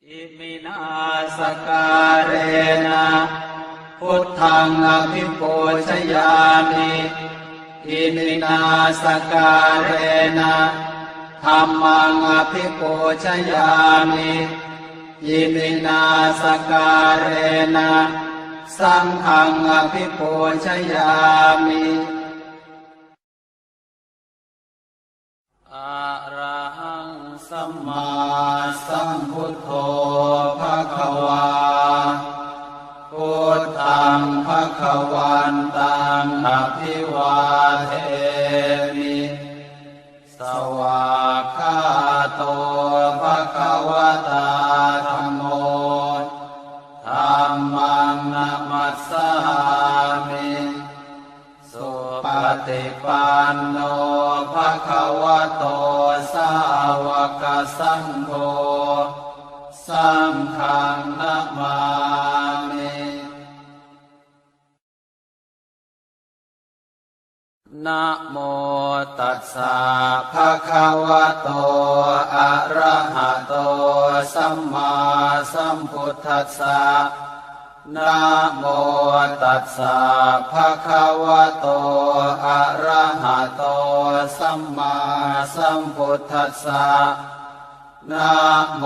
อิมินาสการเรนะพุทธังอภิปูชยามิอิมินาสการเรนะธัมมังอภิปูชยามิอิมินาสการเรนะสังฆังอภิปูชยามิอะระหังสัมมาสัมพุทโธภควาพุทธังภควันตังอภิวาเทมิสวากขาโตภควตาธัมโมธัมมังนะมัสสามิสุปฏิปันโนภควโตสาวกสังโฆสังฆังนะมามินะโมตัสสะภะคะวะโตอะระหะโตสัมมาสัมพุทธัสสะนะโมตัสสะภะคะวะโตอะระหะโตสัมมาสัมพุทธัสสะนะโม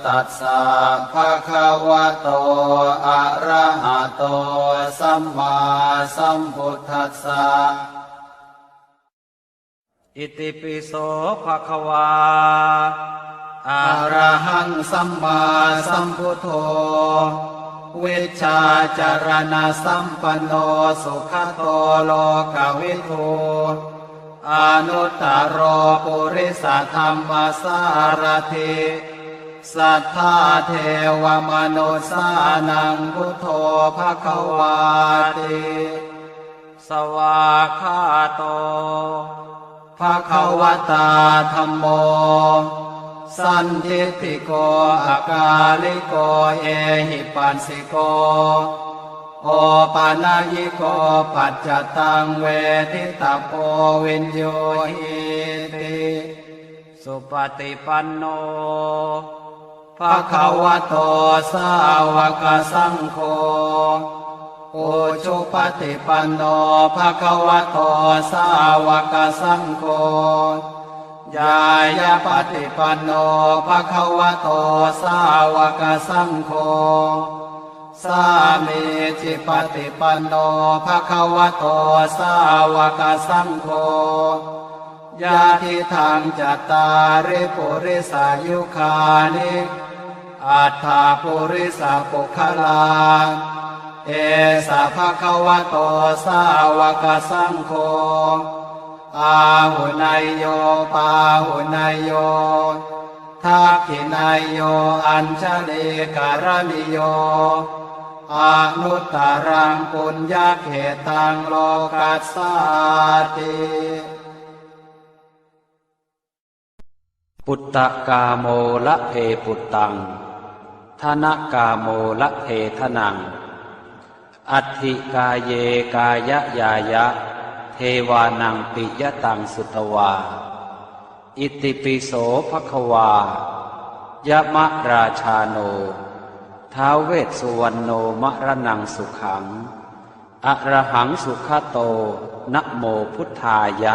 ตัสสะภะคะวะโตอะระหะโตสัมมาสัมพุทธัสสะอิติปิโสภะคะวาอะระหังสัมมาสัมพุทโธวิชชาจารณะสัมปันโนสุขโตโลกวิทูอนุตตโรปุริสธรรมสารถิสัทธาเทวมนุสสานังพุทโธภควาติสวากขาโตภควตาธัมโมสันทิฏฐิโกอากาลิโกเอหิปัสสิโกโอปานายิโกปัจจตังเวทิตาโพวินโยหิติสุปฏิปันโนภควโตสาวกสังโฆอุชุปฏิปันโนภควโตสาวกสังโฆญายาปฏิปันโนภควโตสาวกสังโฆสามีจิปฏิปันโนภควโตสาวกสังโฆญาติทังจัตตาริปุริสายุคานิอัฏฐปุริสปุคลาเอสะภควโตสาวกสังโฆอาหุนายโยปาหุนายโยทักขินายโยอัญชลีการณิโยอนุตตรังปุญญเขตังโลกัสสาติปุตตะกาโมละเพปุตตังธนกาโมละเพทนังอัตถิกาเยกายะยายะเทวานังปิยตังสุตวาอิติปิโสภควายะมะราชาโนท้าวเวสสุวรรณโนมะระนังสุขังอะระหังสุขโตนะโมพุทธายะ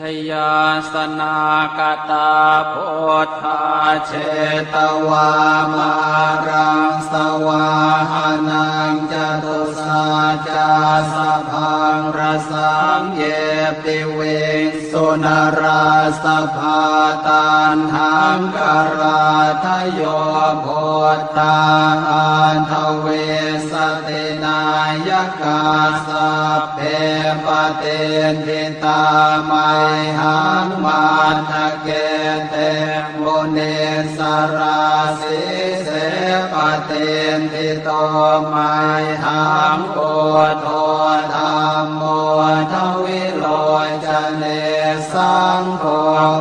ชยาสนากตาโพธาเชตวามารังสวาหานังจตุสาจาสะพังรสังเยปิเวสุนราสภาตันหังกราทโยโพธาอันทเวสตินายกาสัพเพปเตนทิตามัยหังมาทะเกเตมุเนสราสิเสปเตนทิโตมัยหังโอโทธัมโมทวิโลจเนสังโฆ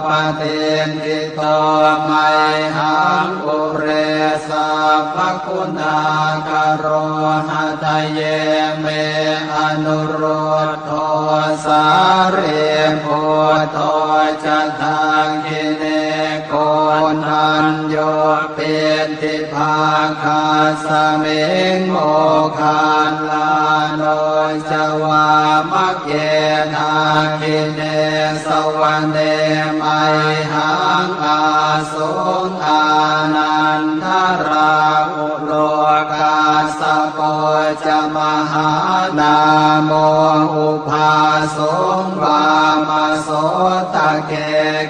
ปเตนทิโตมัยหังอุเรสัพพคุณากโรหะทะเยเมอนุโรธโทสาเรโพโทจะทางกิเนโก นทันโยเป็นทิภาคาสเมงโมคานลาโนจวามะเกทาคิเนสวรรเนไมหังอาสุงอานันทราอุโลกาสโปจมหานาโมอุภาสงวามโสตะเก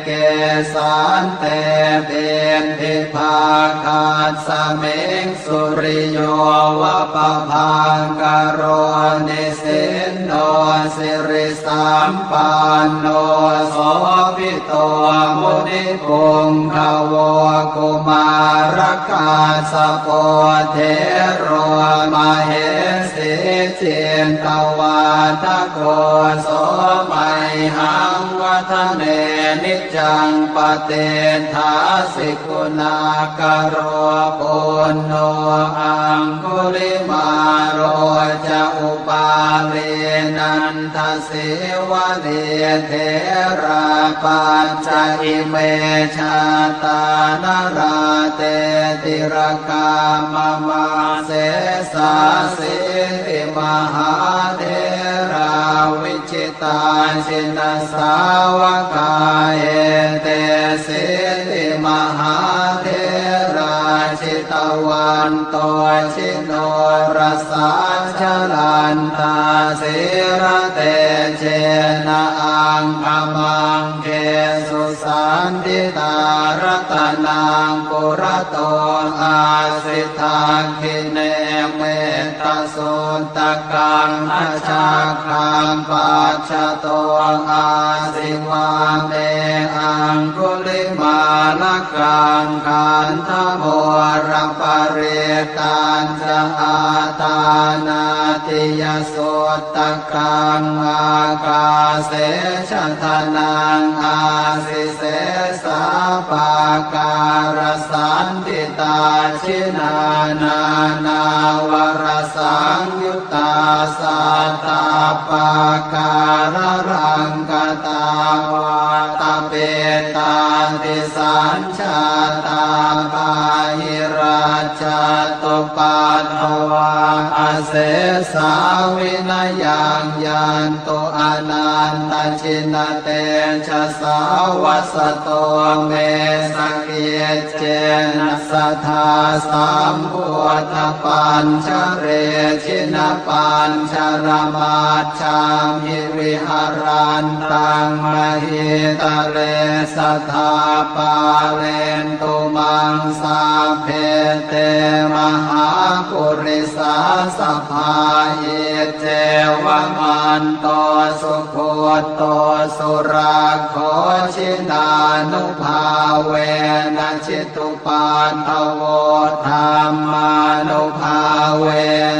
เกสันเตเป็นทิภาคาสเมงสุริโยวะปะพังกโรนิสินโนสิริสัมปันโนโสภิโตมุนิปุงขโวกุมารกาสโปเทโรมเหสีเจนตวาทโกโสมัยหังวัฒเนนิจังปเตทาสิกุณากโรปุณโนอังคุลิมาโรจะอุปาเรนันทเสวะเนเทราปัญจอิเมชาตานราเตติรกามมาเสสาสิติมหาเทราวิจิตาชินสาวกาเอเตสิติมหาเทราชิตวันโตชิโนรสาชลันตาสิระเตเจนะอังคมังเกสุสันติตารตนังปุระโตอาสิทาคิเนเมตสุนตกังอาชาคังปัจจโตอาสิวาเมอังคุลิมาลกังขันธโมรปริตันจะอาตานาติยสุตตะกังอากาเสชะทนังอาสิเสสาปาการสันติตาชินานา นาวรสังยุตตาสัตตาปาการรังกตาวาตาเปตาติสัญชาตาปาหิราชตุปัตถวาอาเสสาวินยังยันตุอนันตชินเตชะสาวัสโตเมสเกียเจนะสัทธาสัมพุทธปัญชเรชินปัญชรมาชามิวิหารันตังมหิตะเลสัทธาปาเลนตุมังสาเพเตมหาปุริสาสภาเยเจวมันโตสุโคโตสุราโคชินานุภาเวนะชิตุปันทโวธรรมานุภาเว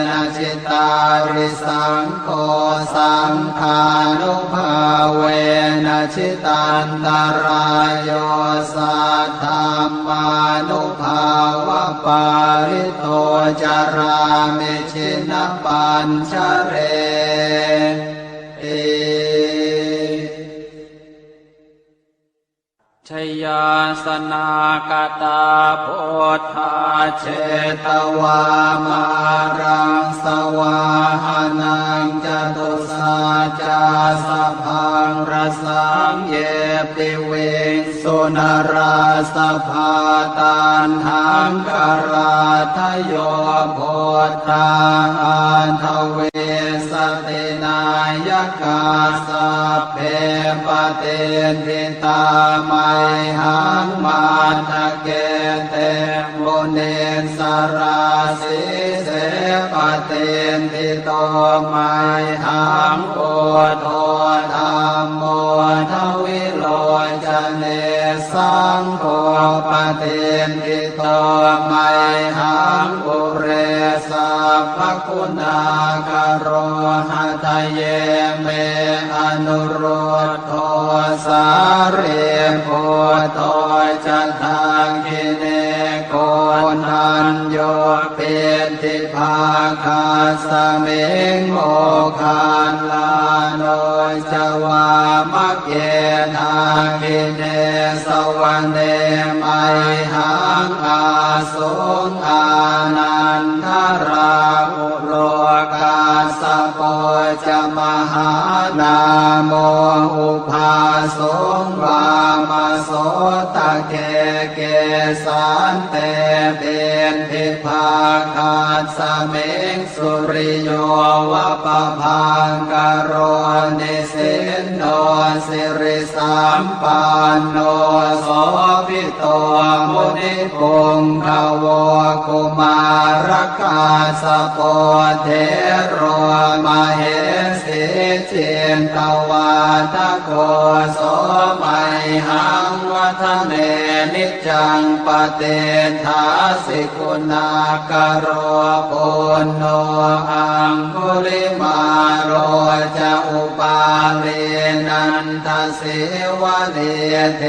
นะชิตาริสังโฆสังฆานุภาเวนะชิตันตรายโยสัทธัมมานุภาวะปาริโตจารามิชินปัญชเรชยาสนากตาโพธาเชตวามารังสวาหานังจตุสาจาสพังรสังเยปิเวงสุนราสภาตันหังกราทโยโพธาอันทเวสตินายกาสัพเพปเตทิตามัยหังมาทะเกเตมุเนสราสิเสปเตทิโตมัยหังโอโทธรรมโมทวิโลจเนสังโฆปเตทิโตมัยหังปุเรสัพพคุณากโรหะทะเยเมอนุโรธโทสาเรโพโตจัตตังคิเนโกนัน ญโยเป็นทิภาคาสเมงโมคานลาโนจวามะเกนาคิเนสวรรเนไมหังอาสุงอานันทราอุโลกาสโปจมหานาโมอุภาสงวามโสตะเกเกสันเตเป็นทิภาคาสเมงสุริโยวะปะพังกโรนิสินโนสิริสัมปันโนโสภิโตมุนิปุงขวกุมารกาสโปเทโรมเหสิจินตวาทโกโสมัยหังวัฒเนนิจังปเตทาสิกุณากโรปุณโนอังคุลิมาโรจะอุปาลีนันทสิวะเนเท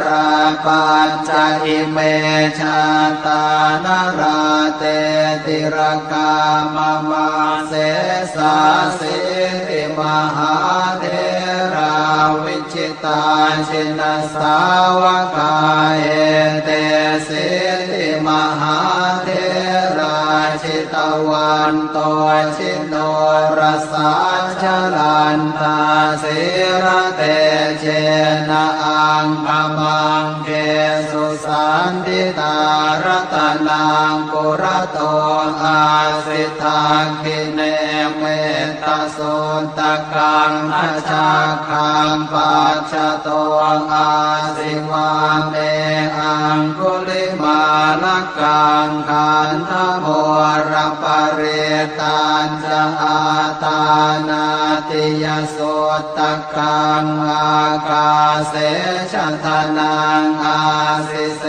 ราปัญจอิเมชาตานราเตติรกามมาเสสาสิติมหาเทราวิชิตาชินสาวกาเอเตสิติมหาเทราชิตวันโตชิโนรสาชลันทาสิระเตเชนะอังคมังเกสุสันติตารตนังปุระโตอาสิทาคิเนเมตตาโสตกังอาชาคังปัจจโตอาสิวาเมอังคุลิมาลกังขันธโมรปริตันจะอาตานาติยโสตกังอากาเสชะทนังอาสิเส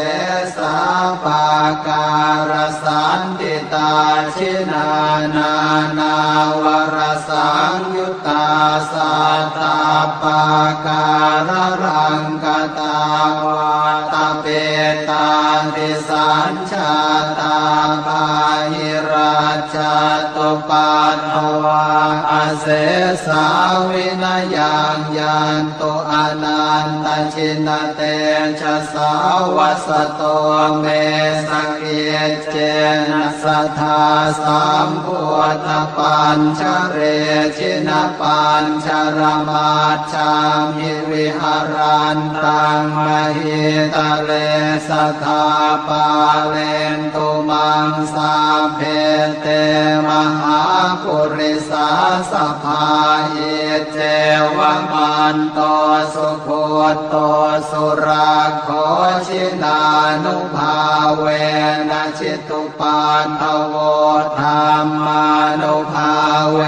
สาปาการสันติตาชินานานา วรสังยุตตาสัตตาปาการรังกตาวาตาเปตาติสัญชาตาภาหิราชตุปัฏฐวาอาเสสาวินยังยันตุอนันตชินเตชะสาวัสโตเมสเกเจนะสัทธาสัมพุทธปัญชเรชินะปัญชรมาชามิวิหารันตังมหิตะเลสัทธาปาเลนตุมังสาเพเตมหาปุริสาสภาอิเจวมันโตสุโคโตสุราโคชินานุภาเวนะชิตุปันทโวธรรมานุภาเว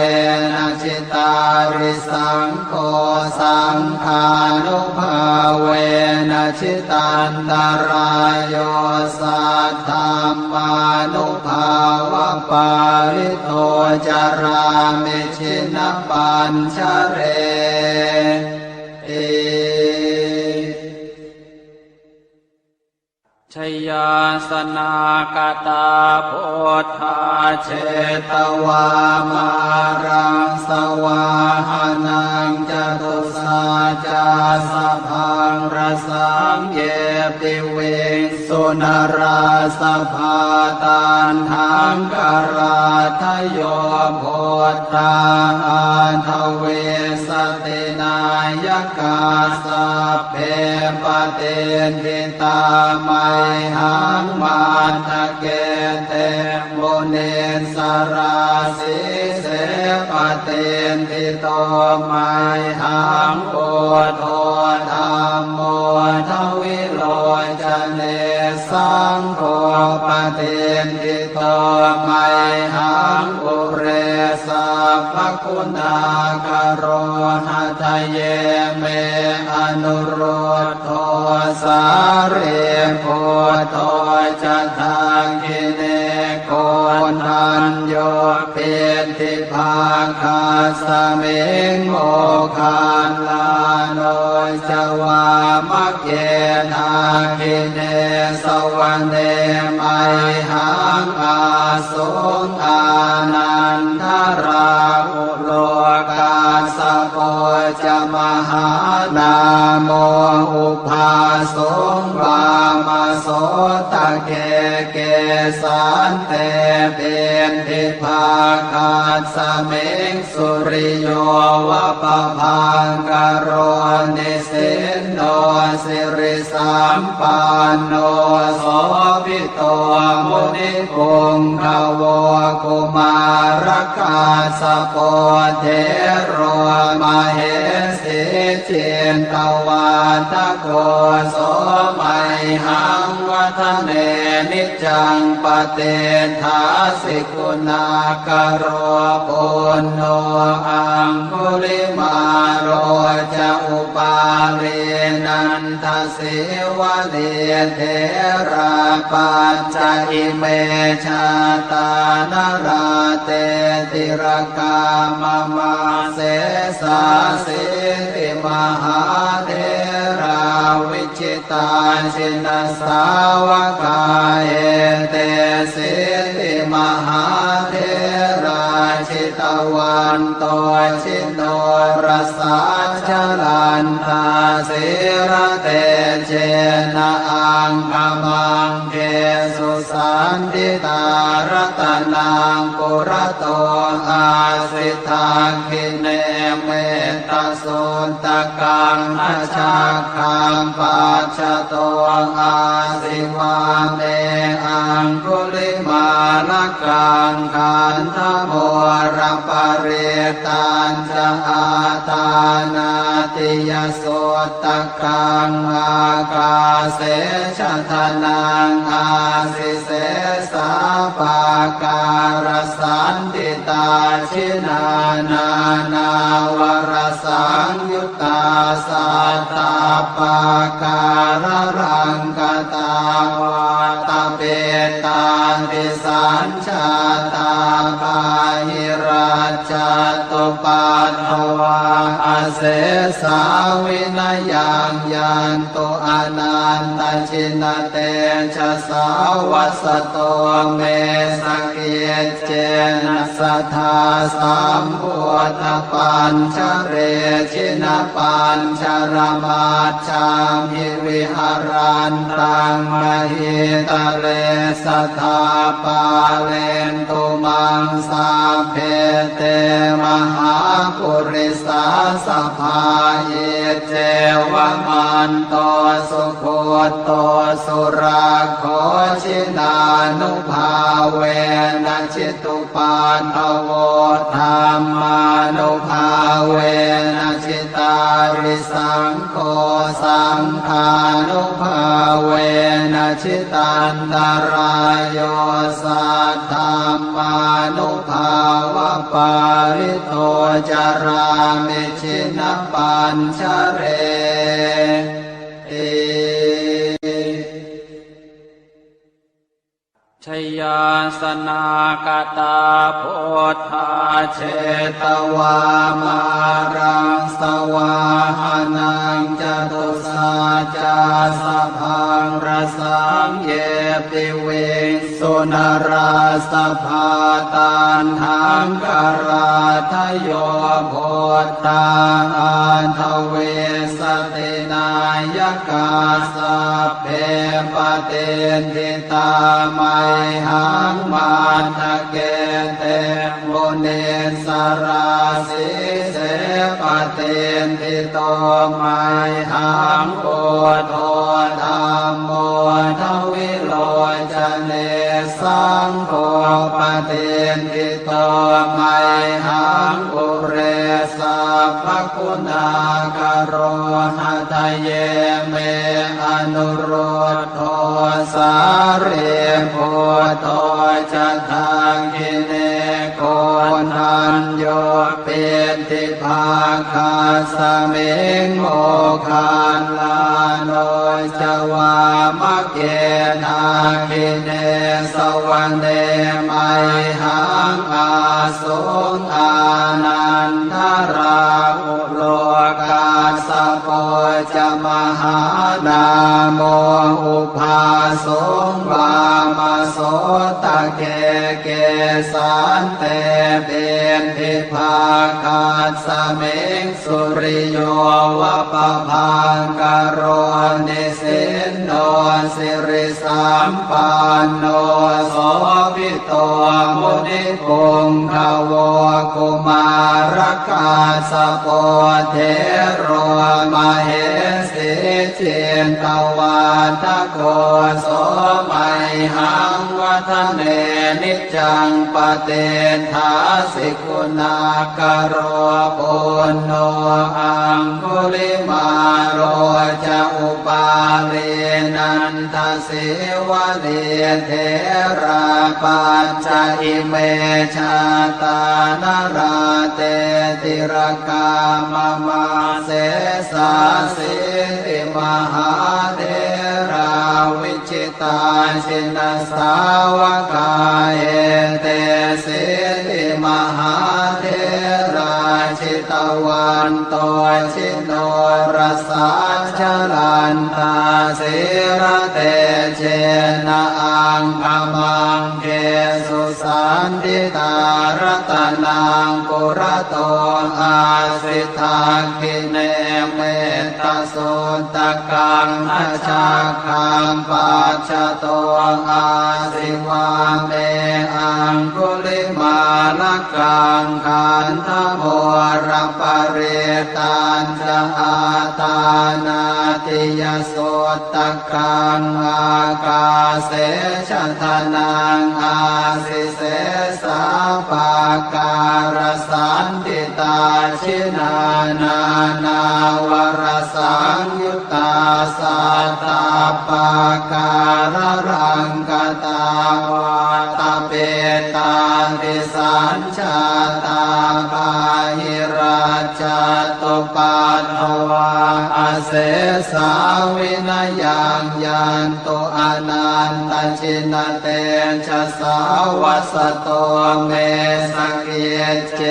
นะชิตาริสังโฆสังฆานุภาเวนะชิตันตรายโยสัทธัมมานุภาวะปาริโตจารามิชินะปัญชเรชยาสนากตาโพธาเชตวามารังสวาหานังจตุสาจาสพังรสังเยปิเวสุนราสภาตันทังกราทโยโพธาอันทเวสตินายกาสัพเพปเตนิตามัยหังมันทะเกเตโมเนสราสิเสปเตนิโตมัยหังโอโทธรรมโมทวิโลจเนสังโฆปเตนิโตมัยหังอุเรสัพพคุณากโรหะทะเยเมอนุโรธโทสาเรโพโตจะทางกิเนโกนันโยเป็นทิภาคาสเมงโมคานลาโนจวามะเกนาคิเนสวรรเนไมหั สงอานันทราอุโลกาสโปจะมหานาโมอุปาสงวามโสตะเกเกสันเตเป็นทิภาคาสเมงสุริโยวะปะพังกโรนิสินโนสิริสัมปันโนโสภิโตมุนิปุงภวกุมารกาสโปเทโรมเหสิจินตวาทโกโสมัยหังวัฒเนนิจังปเตทาสิกุณากโรปุณโนอังคุลิมาโรจะอุปาเรนันทสิวะเลเทระปัจจอิเมชาตานราเตติรกามมาเสสาสิริมหาเทราวิจิตาชินสาวกาเอเตสิริมหาเทราชิตวันโตชินโนรสาชลันทาสิระเตเจนะอังคมังเกสุสันติตารตนังปุระโตอาสิทาคิเนเมตตาสุนตกังอาชาคังปัจจโตอาสิวาเมอังคุลิมาลกังขันธโมรปเรตัญจะอาตานาติยโสตกังอากาเสชะทนังอาสิเสสาปาการสันติตาชินานานาวรสังยุตตาสัตตาปาการรังกตาวาตเปตาติสัญชาตาภาหิราชตุปัฏฐวาอาเสสาวินยังยันตุอนันตชินเตชะสาวัสโตเมสเกเจนะสัทธาสัมพุทธปัญชเรชินปัญชรมาชามิวิหารันตังมหิตะเลสัทธาปาเลนตุมังสาเพเตมหาปุริสาสภาเยเจวมันโตสุโคโตสุราโคชินานุภาเวนะชิตุปันทโวธรรมานุภาเวนะชิตาริสังโฆสังฆานุภาเวนะชิตันตรายโยสัทธรรมานุภาวะปาริโตจารามิชินปัญชเรเอชยาสนากตาพุทธาเชตวามารังสวาหานังจตุสาจาสะพังรสังเยปิเวสุนราสภาตันหังกราทโยโพธาอันทเวสตินายกาสัพเพปเตนทิตามัยหังมาทะเกเตมุเนสราสิเสปเตนทิโตมัยหังโอโทธรรมโมทวิโลจเนสังโฆปเตนทิโตมัยหังอุเรสัพพคุณากโรหะทะเยเมอนุโรธโทสาเรโพโตจะทางกิเนโกนันโยเป็นทิภาคาสเมงโมคันลาโนจวามะเกนาคิเนสวรรเนมัยหังอาสุงอานันทราอุโลกาสโป จะมหานาโมอุปาสงวามโสตะเกเกสันเตเบนทิภาคาสเมงสุริโยวะปะพังกโรนิสินโนสิริสัมปันโนโสภิโตมุนิปุงขโวกุมารกาสโปเทโรมเหสิจินตวาทโกโสมัยหังวัฒเนนิจังปเตทาสิกุณากโรปุณโนอังคุลิมาโรจะอุปาเลนันทสิวะเลเทราปัญจอิเมชาตานาราเตติรกามมาเสสาสิติมหาเทราวิจิตาชินสาวกาเอเตสิติมหาเทราชิตวันโตชิโนรสาชลันตาสิระเตเจนะอังคมังเกสุสันติตารตนังปุระโตอาสิทาคิเนเมตตาสุตตะกังอาชาคังปัจจโตอาสิวาเมอังคุลิมาลกังขันธโมรปเรตัญจะอาตานาติยสุตตะกังอากาเสชะทนังอาสิเสสาปาการสันติตาชินานานาวรสังยุตตาสัตตาปาการรังกตาวาตาเปตาติสัญชาตาปาหิราชตุปัฏฐวาอาเสสาวินายังยันตุอนันตชินเตชะสาวสโตเมสเกเจ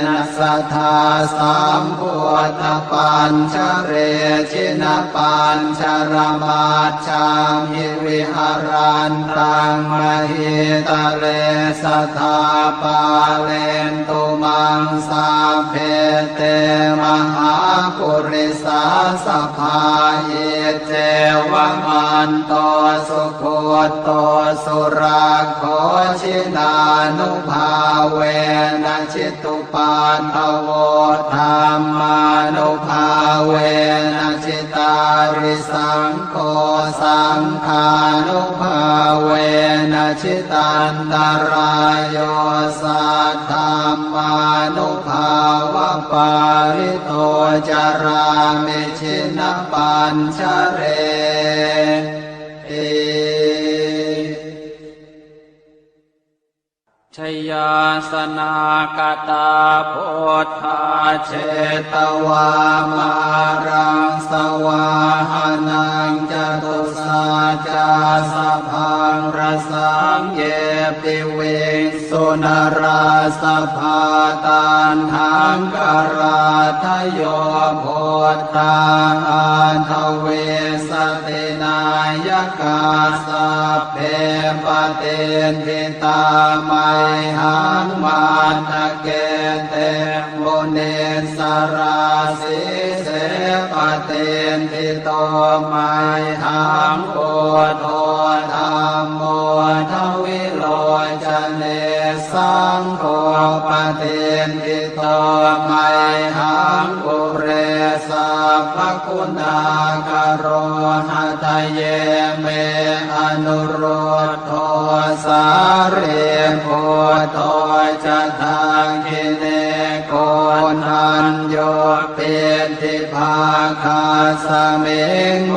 นะสัทธาสัมพุทธปัญชเรชินะปัญชรมาชามหิวิหารันตังมหิตะเลสัทธาปาเลนตุมังสาเพเตมหาปุริสาสภาเยเจวมันโตสุโคโตสุราโคชินานุภาเวนะชิตุปันทโวธรรมานุภาเวนะชิตาริสังโฆสังฆานุภาเวนะชิตันตรายโยสัทธรรมานุภาวะปาริโตจารามิชินะปัญชเรชยาสนากตาพุทธาเชตวามารังสวาหานังจตุสาจาสะพังรสังเยปิเวงสุนราสภาตันหังกราทโยโพธาอันทเวสตินายกาสัพเพปเตนทิตามัยหังมาตะเกเตโมเนสราสิเสปเตนทิโตมัยหังโอโทธรรมโมทวิโลจเนสังโฆปเตนทิโตมัยหังปุเรสัพพคุณากโรหะทะเยเมอนุโรธโทสาเรโพโตจะทางกิเนโกนันโยเป็นทิภาคาสเมงโม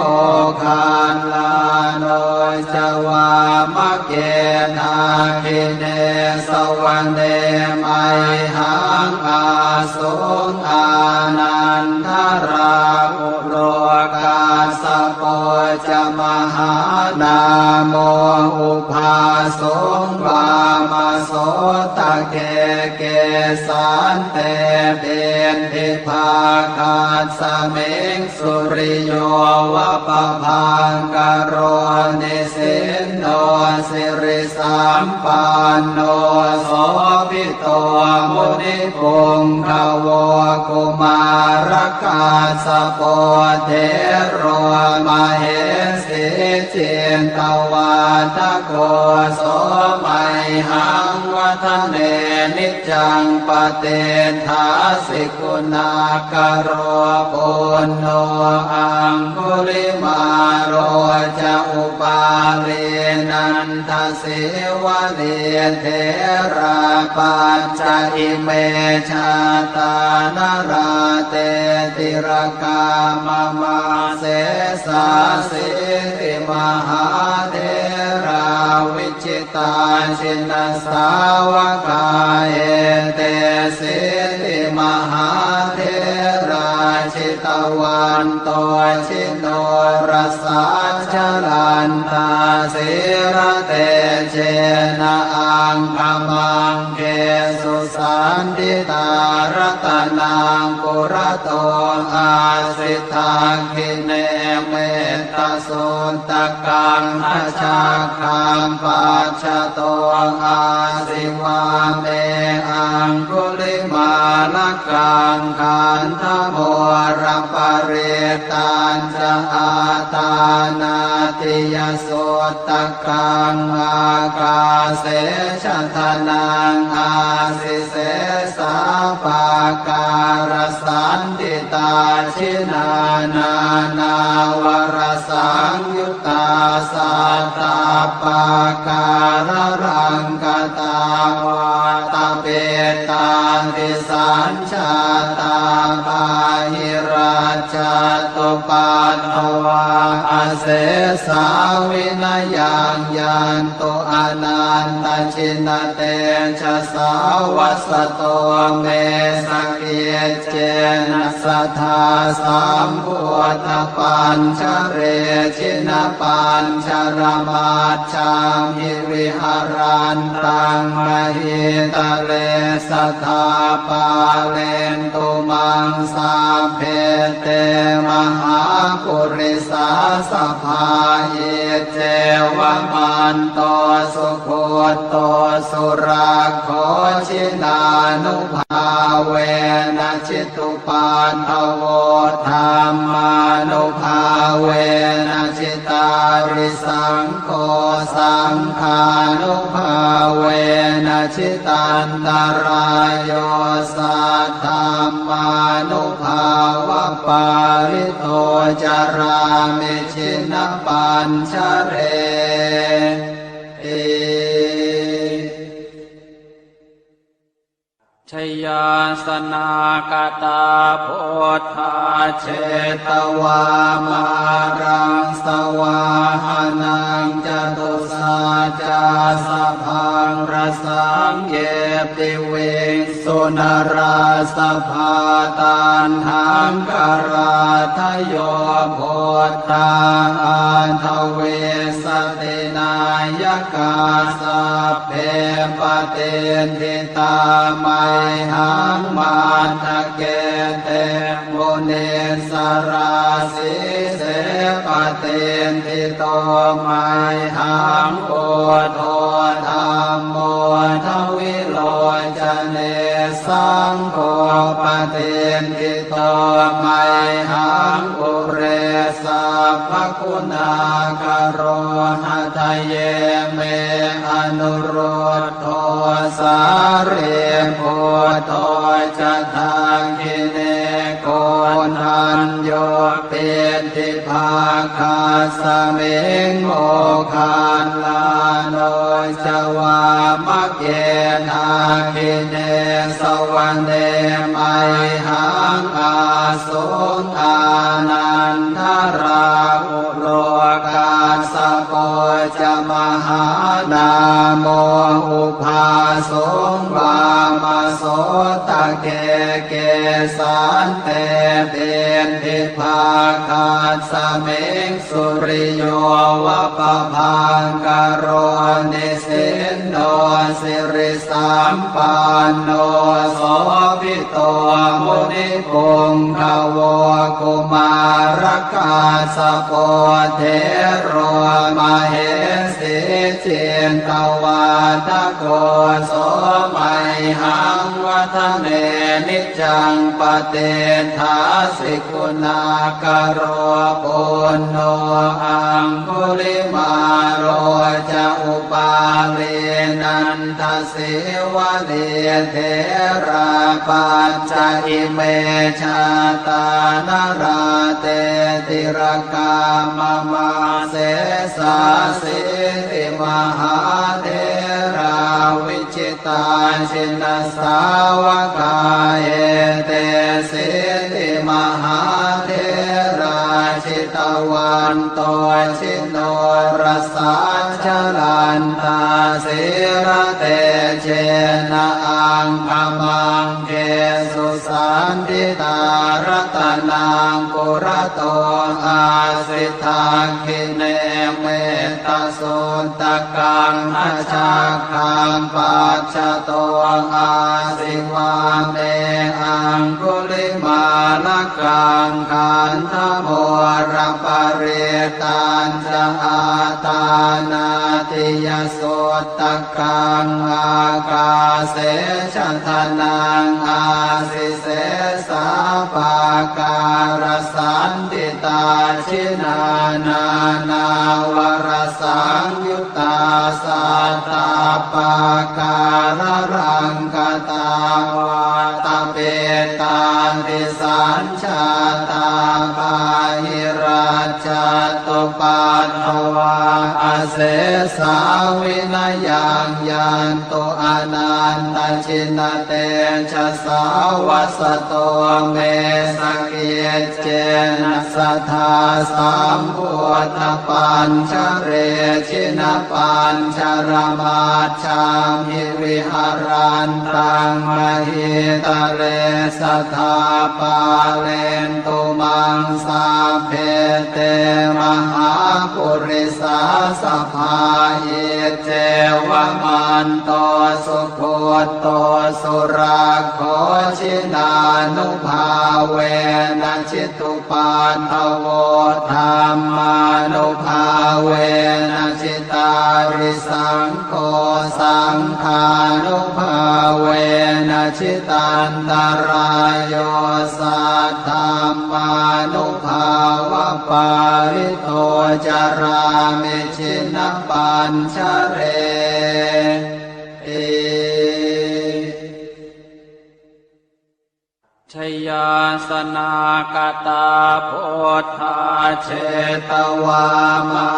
คันลาโนจวามะเกนาคิเนสวรรเนมัยหังอาสุงอานันทราอุโรกาสโปจะมหา นาโมอุภาสงวามาโสตะเกเกสันเตเบนทิภาคาสเมงสุริโยวะปะพังกโรนิสินโนสิริสัมปันโนโสภิโตมุนิปุงขโวกุมารกาสโปเทโรมเหสีจินตวาทโกโสมัยหังวัฒเนนิจังปเตทาสิกุณากโรปุณโนอังคุลิมาโรจะอุปาลีนันทสิวะเลียเทราปัญจอิเมชาตานราเตติรกามมาเสสาสิติมหาเทราวิจิตาชินสาวกาเอเตสิติมหาเทราชิตวันโตชิโนรสาชลันตาสิระเตเจนะอังคมังเกสุสันติตารตนังปุระโตอาสิทาคิเนเมตตาสุนตกังอชาคังปัจฉโตอาสิวาเมอังคุลิมาลกังขันธโมรปริตันจะอาตานาติยสุตตกังอากาเสชะทนังอาสิเสสาปาการสันติตาชินานานาวรสังยุตตาสัตตาปาการรังกตาวาตาเปตาติสัญชาตาปาหิราชตุปันทวาอาเสสาวินายังยันตุอนันตชินเตชะสาวัสโตเมสกิเจนะสัทธาสัมพุทธปัญชเรชินปัญชรมาชังหิวิหารันตังมหิตะเลสัทธาปาเลนตุมังสาเพเตมหาปุริสาสภาเยเจวมันโตสุโคโตสุราโคชินานุภาเวนะจิตุปันทโวธรรมานุภาเวนะจิตาริสังโฆสังฆานุภาเวนะจิตันตรายโยสัทธรรมานุภาวะปาริโตจารามิชินปัญชเรชยาสนากตาโพธาเชตวามารังสวาหานังจตุสาจาสพังรสังเยปิเวสุนราสภาตันหังกราทโยโพธาอันทเวสตินายกาสัพเพปเตนทิตามัยหังมาทะเกเตโมเนสราสิเสปเตนทิโตมัยหังโอโทธรรมโมทวิโลจเนสังโฆปเตนทิโตมัยหังอุเรสัพพคุณากโรหะทะเยเมอนุโรธโทสาเรโพโตจะทางกิเนโกนันโยเป็นทิภาคาสเมงโมคานลาโนจวามะเกนาคิเนสวรรเนมัยหังอาสุงอานันทราอุโลกาสโก จะมหานาโมอุปาสงวามโสตะเกเกสันเตเป็นทิภาคาสเมงสุริโยวะปะพังกโรนิสินโนสิริสัมปันโนโสภิโตมุนิปุงขโวกุมารกาสโปเทโรมเหสิจินตวาทโกโสมัยหังวัฒเนนิจังปเตทาสิกุณากโรปุณโนอังคุลิมาโรจะอุปาลีนันทสิวะเนเทราปัญจอิเมชาตานาราเตติรกามมาเสสาสิติมหาเทราวิจิตาชินสาวกาเอเตสิติมหาเทราชิตวันโตชิโนรสัจจลันตาสิระเตเชนะอังคมังเกสุสันติตารตนังปุระโตอาสิทาคิเนเมตตาสุตตะกังอาชาคังปัจจโตอาสิวาเมอังคุลิมาลกังขันธโมรปริตันจะอาตานาติยสุตตะกังอากาเสชะทนังอาสิเสสาปาการสันติตาชินานา นาวรสังยุตตาสัตตาปาการรังกตาวาตาเปตาติสัญชาตาปาหิราชตุปันทวาอาเสสาวินายังยันตุอนันตชินเตชะสาวัสโตเมสกิเจนะสัทธาสัมพุทธปัญชเรชินะปัญชรมาชามิวิหารันตังมหิตะเลสัทธาปาเลนตุมังสาเพเตมหาปุริสาสภาหิเจวมันโตสุโคโตสุราโคชินานุภาเวนะชิตุปันทโวธรรมานุภาเวนะชิตาริสังโฆสังฆานุภาเวนะชิตันตรายโยสัทธัมมานุภาวะปาริโตจารามิชินะปัญชเรชยาสนากตาโพธาเชตวามา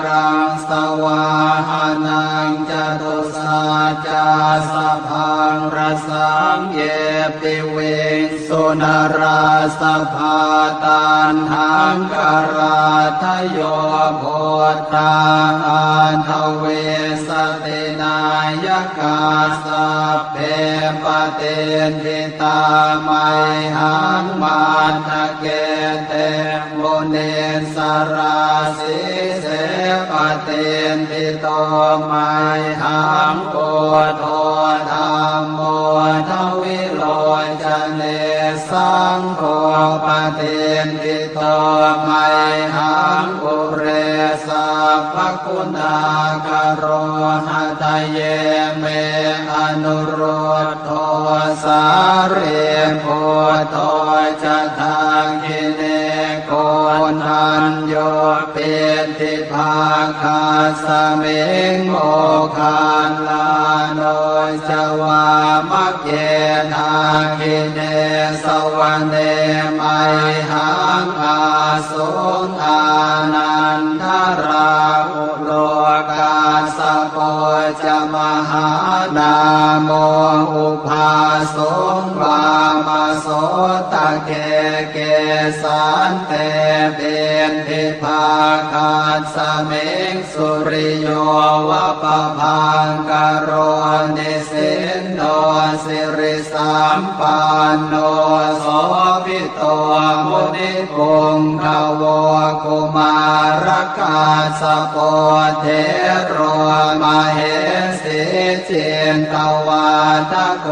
รังสวาหานังจตุสัจจาสัพพังรสังเยปิเวสุนราสภาตันหังกราทโยโพธาอันทเวสตินายกาสัพเพปเตทิตามัยหังมาทะเกเตโมเนสราสิเสปเตทิโตมัยหังโอโทธรรมโมทวิโลจเนสังโฆปเตทิโตมัยหังอุเรสัพพคุณากโรหะทะเยเมอนุโรธโทสาเรโพโตจะทางกิเนโกนันโยเป็นทิภาคาสเมงโมคานลาโนจวามักเยทางกิเนสวรรเนมัยหังอาสุงอานันทราอุโลกาสโป จะมหานาโมอุภาสงวามโสตะเกเกสันเตเบนทิภาคาสเมงสุริโยวะปะพังกโรนิสินโนสิริสัมปันโนโสภิโตมุนิปุงขโวกุมารกาสโปเทโรมเหสีจินตวาทโก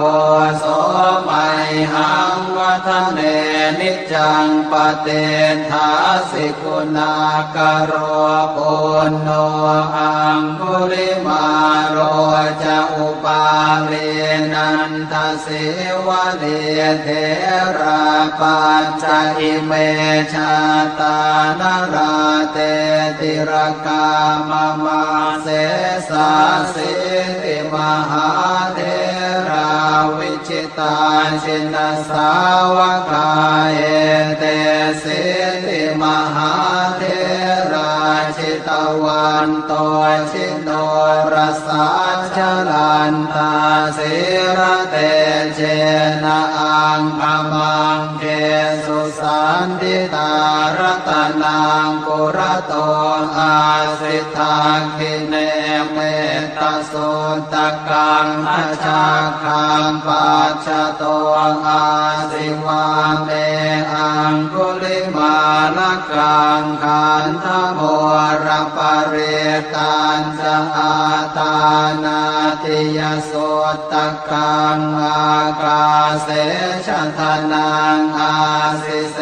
โสมัยหังวัฒเนนิจังปเตทาสิกุณากโรปุณโนอังคุลิมาโรจะอุปาเลนันทสิวะเลเทระปัญจอิเมชาตานราเตติรกามมาเสสาสิติมหาเทราวิจิตาชินสาวกาเอเตสิติมหาเทราชิตวันโตชิโนรสัจจลันตาสิระเตเชนะอังคมังเกสุสันติตารตนังกุรโตอาสิทธาคิเนเมตตาสุตกังทัชฌาคังปัจจโตอาสิวาเมอังคุลิมาลกังขันธโมรปริตันจะอาตานาติยสุตกังอากาเสชะทนังอาสิเส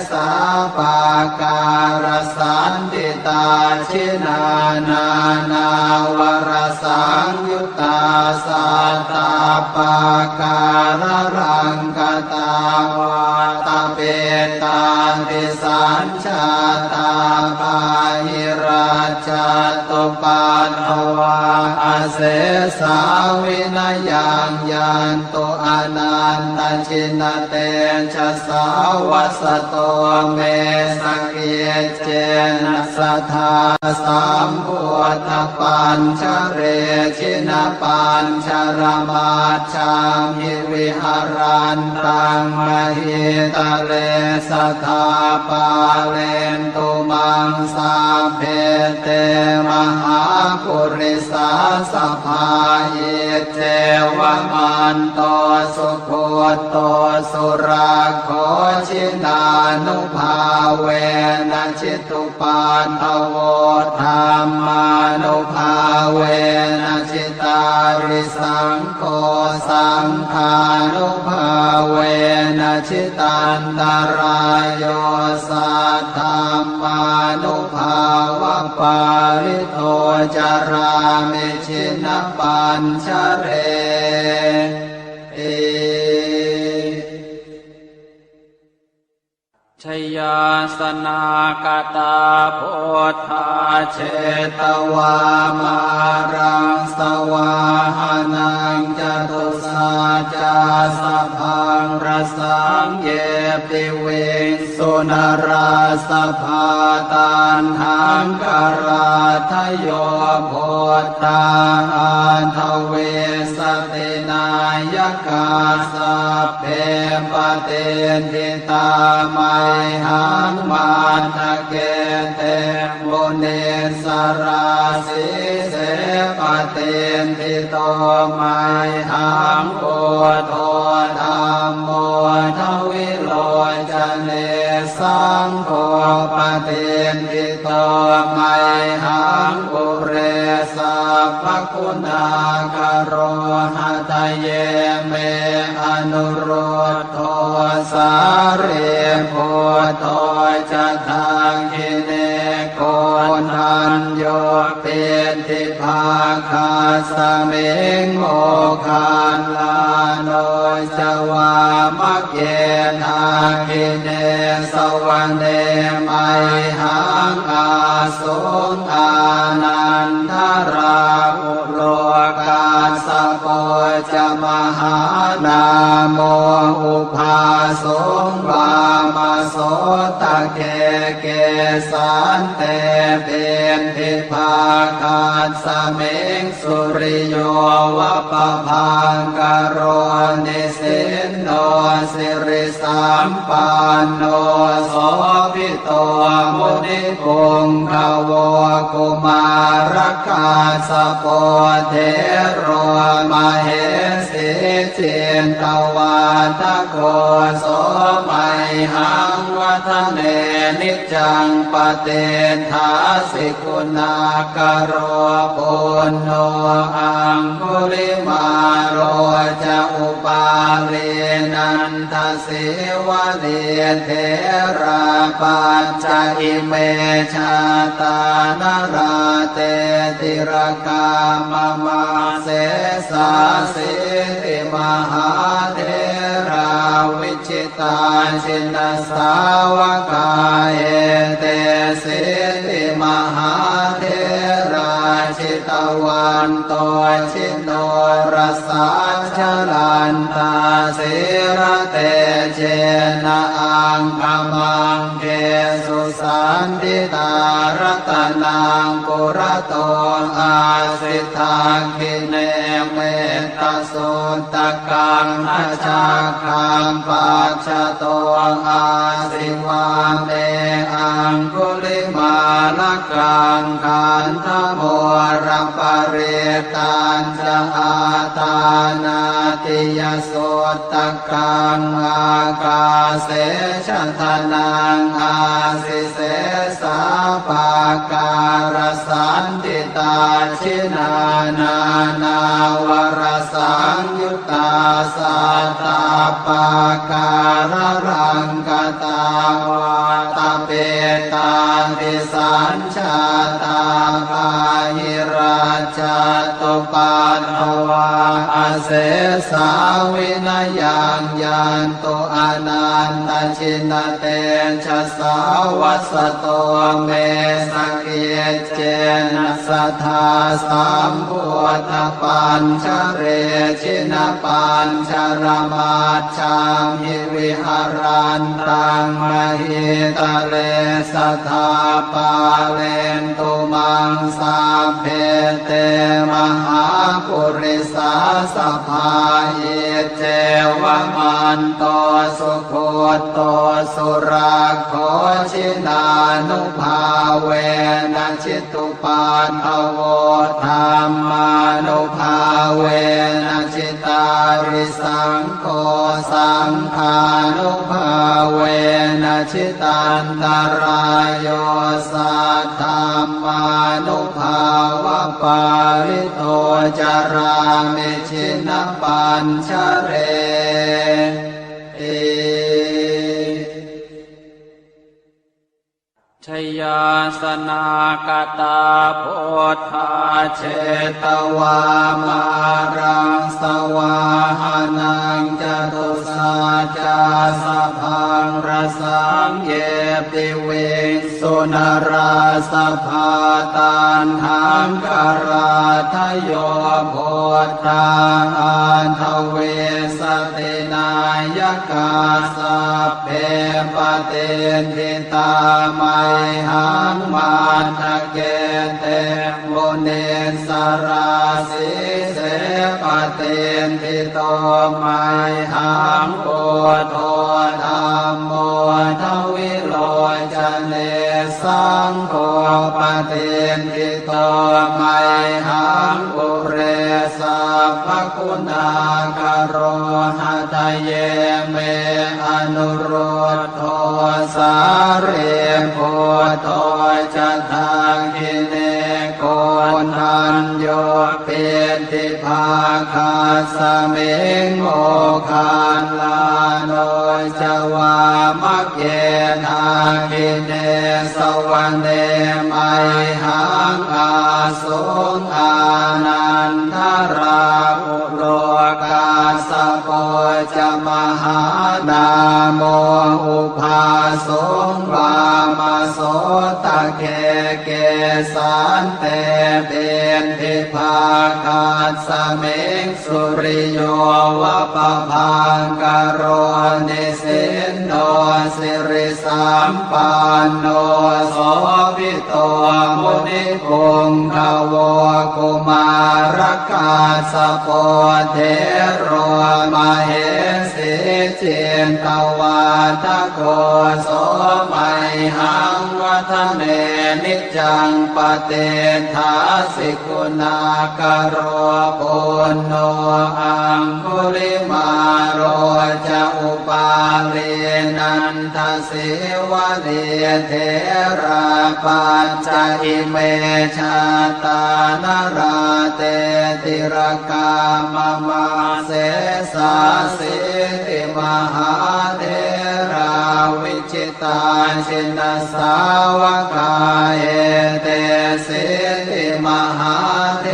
สาปาการสันติตาชินานานา วรสังยุตตาสัตตาปาการรังกตาวาตาเปตาติสัญชาตาปาหิราชตุปันภวาอาเสสาวินยังยันตุอนันตชินเตชะสาวัสโตเมสเกียเจนะสัทธาสัมพุทธปัญชเรชินะปัญชรมาชามิวิหารันตังมหิตะเลสัทธาปาเลนตุมังสาเพเตมหาปุริสาสภาอิเจวมันโตสุโคโตสุราโคชินานุภาเวนะชิตุปันทโวธรรมานุภาเวนะชิตาริสังโฆสังฆานุภาเวนะชิตันตรายโยสัทธัมมานุภาวะปาริโตจารามิชินะปัญชเรชยาสนากตาโพธาเชตวามารังสวาหานังจตุสาจาสพังรสังเยปิเวสุนราสภาตันหังกราทโยโพธาอันทเวสตินายกาสัพเพปเตทิตามัยหังมันทะเกเตมุนิสราสิเสปเตทิโตมัยหังโอโทธัมโมทวิโลจเนสังโฆปเตทิโตมัยหังปุเรสัพพคุณากโรหะทะเยเมอนุโรธโทสาเรโพโตจะทางกิเนโกนันโยเป็นทิภาคาสเมงโมคันลาโนจวามะเกทากิเนสวรรเนมัยหังอาสุงอานันทราอุโลกาสโปจะมหานาโมอุภาสงวาม โสตเกเกสานเตเป็นทิภาคาสเมงสุริโยวะปะพังกโรนิสินโนสิริสัมปันโนโสภิโตมุนิปุงภวกุมารคาสโปเทโรมเหสิจินตวาทโกโสมัยหังวัฒเนนิจังปเตทาสิกุณากโรปุณโนอังคุลิมาโรจะอุปาเลนันทสิวะเนเทราปัญจอิเมชาตานาราเตติรกามมาเสสาสิติมหาเทราวิจิตาชินสาวกาเอเตสิติมหาเทราชิตวันโตชินโนรสาชลันตาสิระเตเจนะอังคมังเกสุสันติตารตนังปุระโตอาสิทาคิเนเมตตาสุตกังอาชาคังปัจจโตอาสิวาเมอังคุลิมาลกังขันธโมรัปเรตัญจะอาตานาติยสุตกังอากาเสชะทนังอาสิเสสาปาการสันติตาชินานานา วรสังยุตตาสัตตาปาการรังกตาวาตาเปตาติสัญชาตาภาหิราชตุปันภวาอเสสาวินยังยันตุอนันตชินเตชะสาวัสโตเมสเกเจนะสัทธาสัมพุทธปัญชเรชินปัญชรมาชังหิวิหารันตังมหิตะเลสัทธาปาเลนตุมังสาเพเตมหาปุริสาสภาอิเจวมันโตสุโคโตสุราโคชินานุภาเวนะชิตุปันภโวธรรมานุภาเวนะชิตาริสังโฆสังฆานุภาเวนะชิตันตรายโยสัทธรรมานุภาวะปาริโตจารามิชินปัญชเรชยาสนากตาโพธาเชตวามารังสวาหานังจตุสาจาสะพังรสังเยปิเวสุนราสภาตันหังกราทโยโพธาอันทเวสตินายกาสัพเพปเตทิตามัยหังมาทะเกเตโมเนสราสิเสปเตทิโตมัยหังโพโธธัมโมทวิโลจเนสังโฆปเตทิโตมัยหังอุเรสัพพคุณาคโรหะทะเยเมอนุโรธโทสาเรโพโตจะทางกิเนโกนัญโยเปติภาคาสเมงโมคันลาโนจวามะเกนากิเนสวรรเนมัยหังอาสุงอานันทราอุโลกาสโปจะมหานาโมอุภาสงวามาโสต เคเกสานเตเป็นทิภาคาสเมงสุริโยวะปะพังกโรนิสินโนสิริสัมปันโนโสภิโตมุนิพงขโวกุมารกาสโปเทโรมเหสีจินตวาทโกโสมัยหังวัฒเนนิจังปเตถาสิกุณากโรปุณโนอังคุลิมาโรจะอุปาเรนันทสิวะเรเทราปัญจอิเมชาตานราเตติรกามมาเสสาสิติมหาเทราวิจิตาชินสาวกาเอเตสิติมหาเท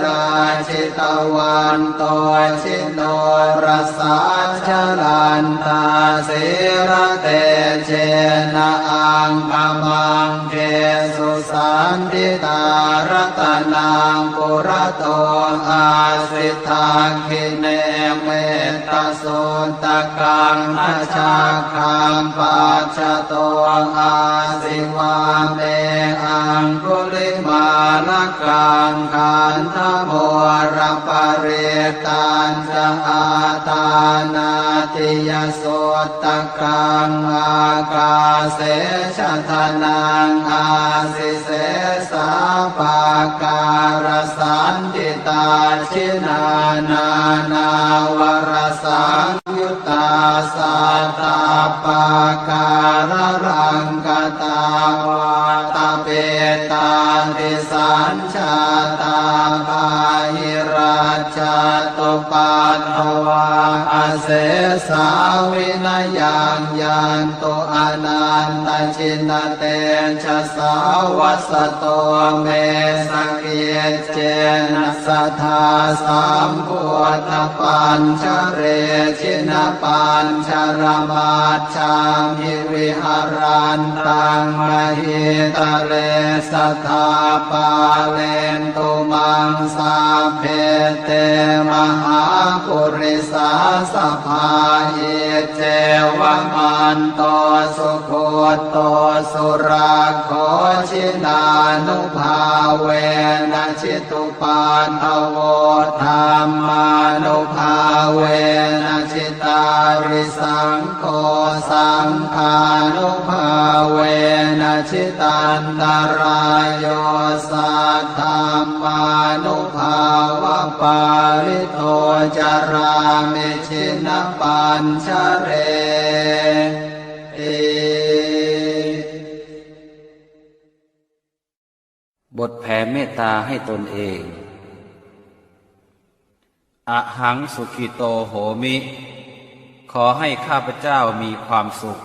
ราชิตวันโตชิโนรสาชลันตาสิระเตเจนะอังคมังเกสุสันติตารตนังปุระโตอาสิทาคิเนเมตตาสุตตะกังอาชาคังปัจจโตอาสิวาเมอังคุลิมาลกังขันธโมรปริตันจะอาตานาติยสุตตะกังอากาเสชะทานังอาสิเสสาปาการสันติตาชินานานาวรสังยุตตาสัตตาปาการรังกตาวาตาเปตาติสัญชาตาภาหิราชตุปัฏฐวาอาเสสาวินยังยันตุอนันตชินเตชะสาวัสโตเมสเกเจนะสัทธาสัมพุทธปัญชเรชินปัญชรมาชามิวิหารันตังมหิตะเลสัทธาปาเลนตุมังสาเพเตมหาปุริสาสภาหิเจวมันโตสุโคโตสุราโคชินานุภาเวนะชิตุปันทโวธรรมานุภาเวนะชิตาริสังโฆสังฆานุภาเวนะชิตันตรายโยสัทธรรมานุภาวะปาริโตจารามิชินปัญชเรบทแผ่เมตตาให้ตนเองอะหังสุขิโตโหมิ ขอให้ข้าพเจ้ามีความสุข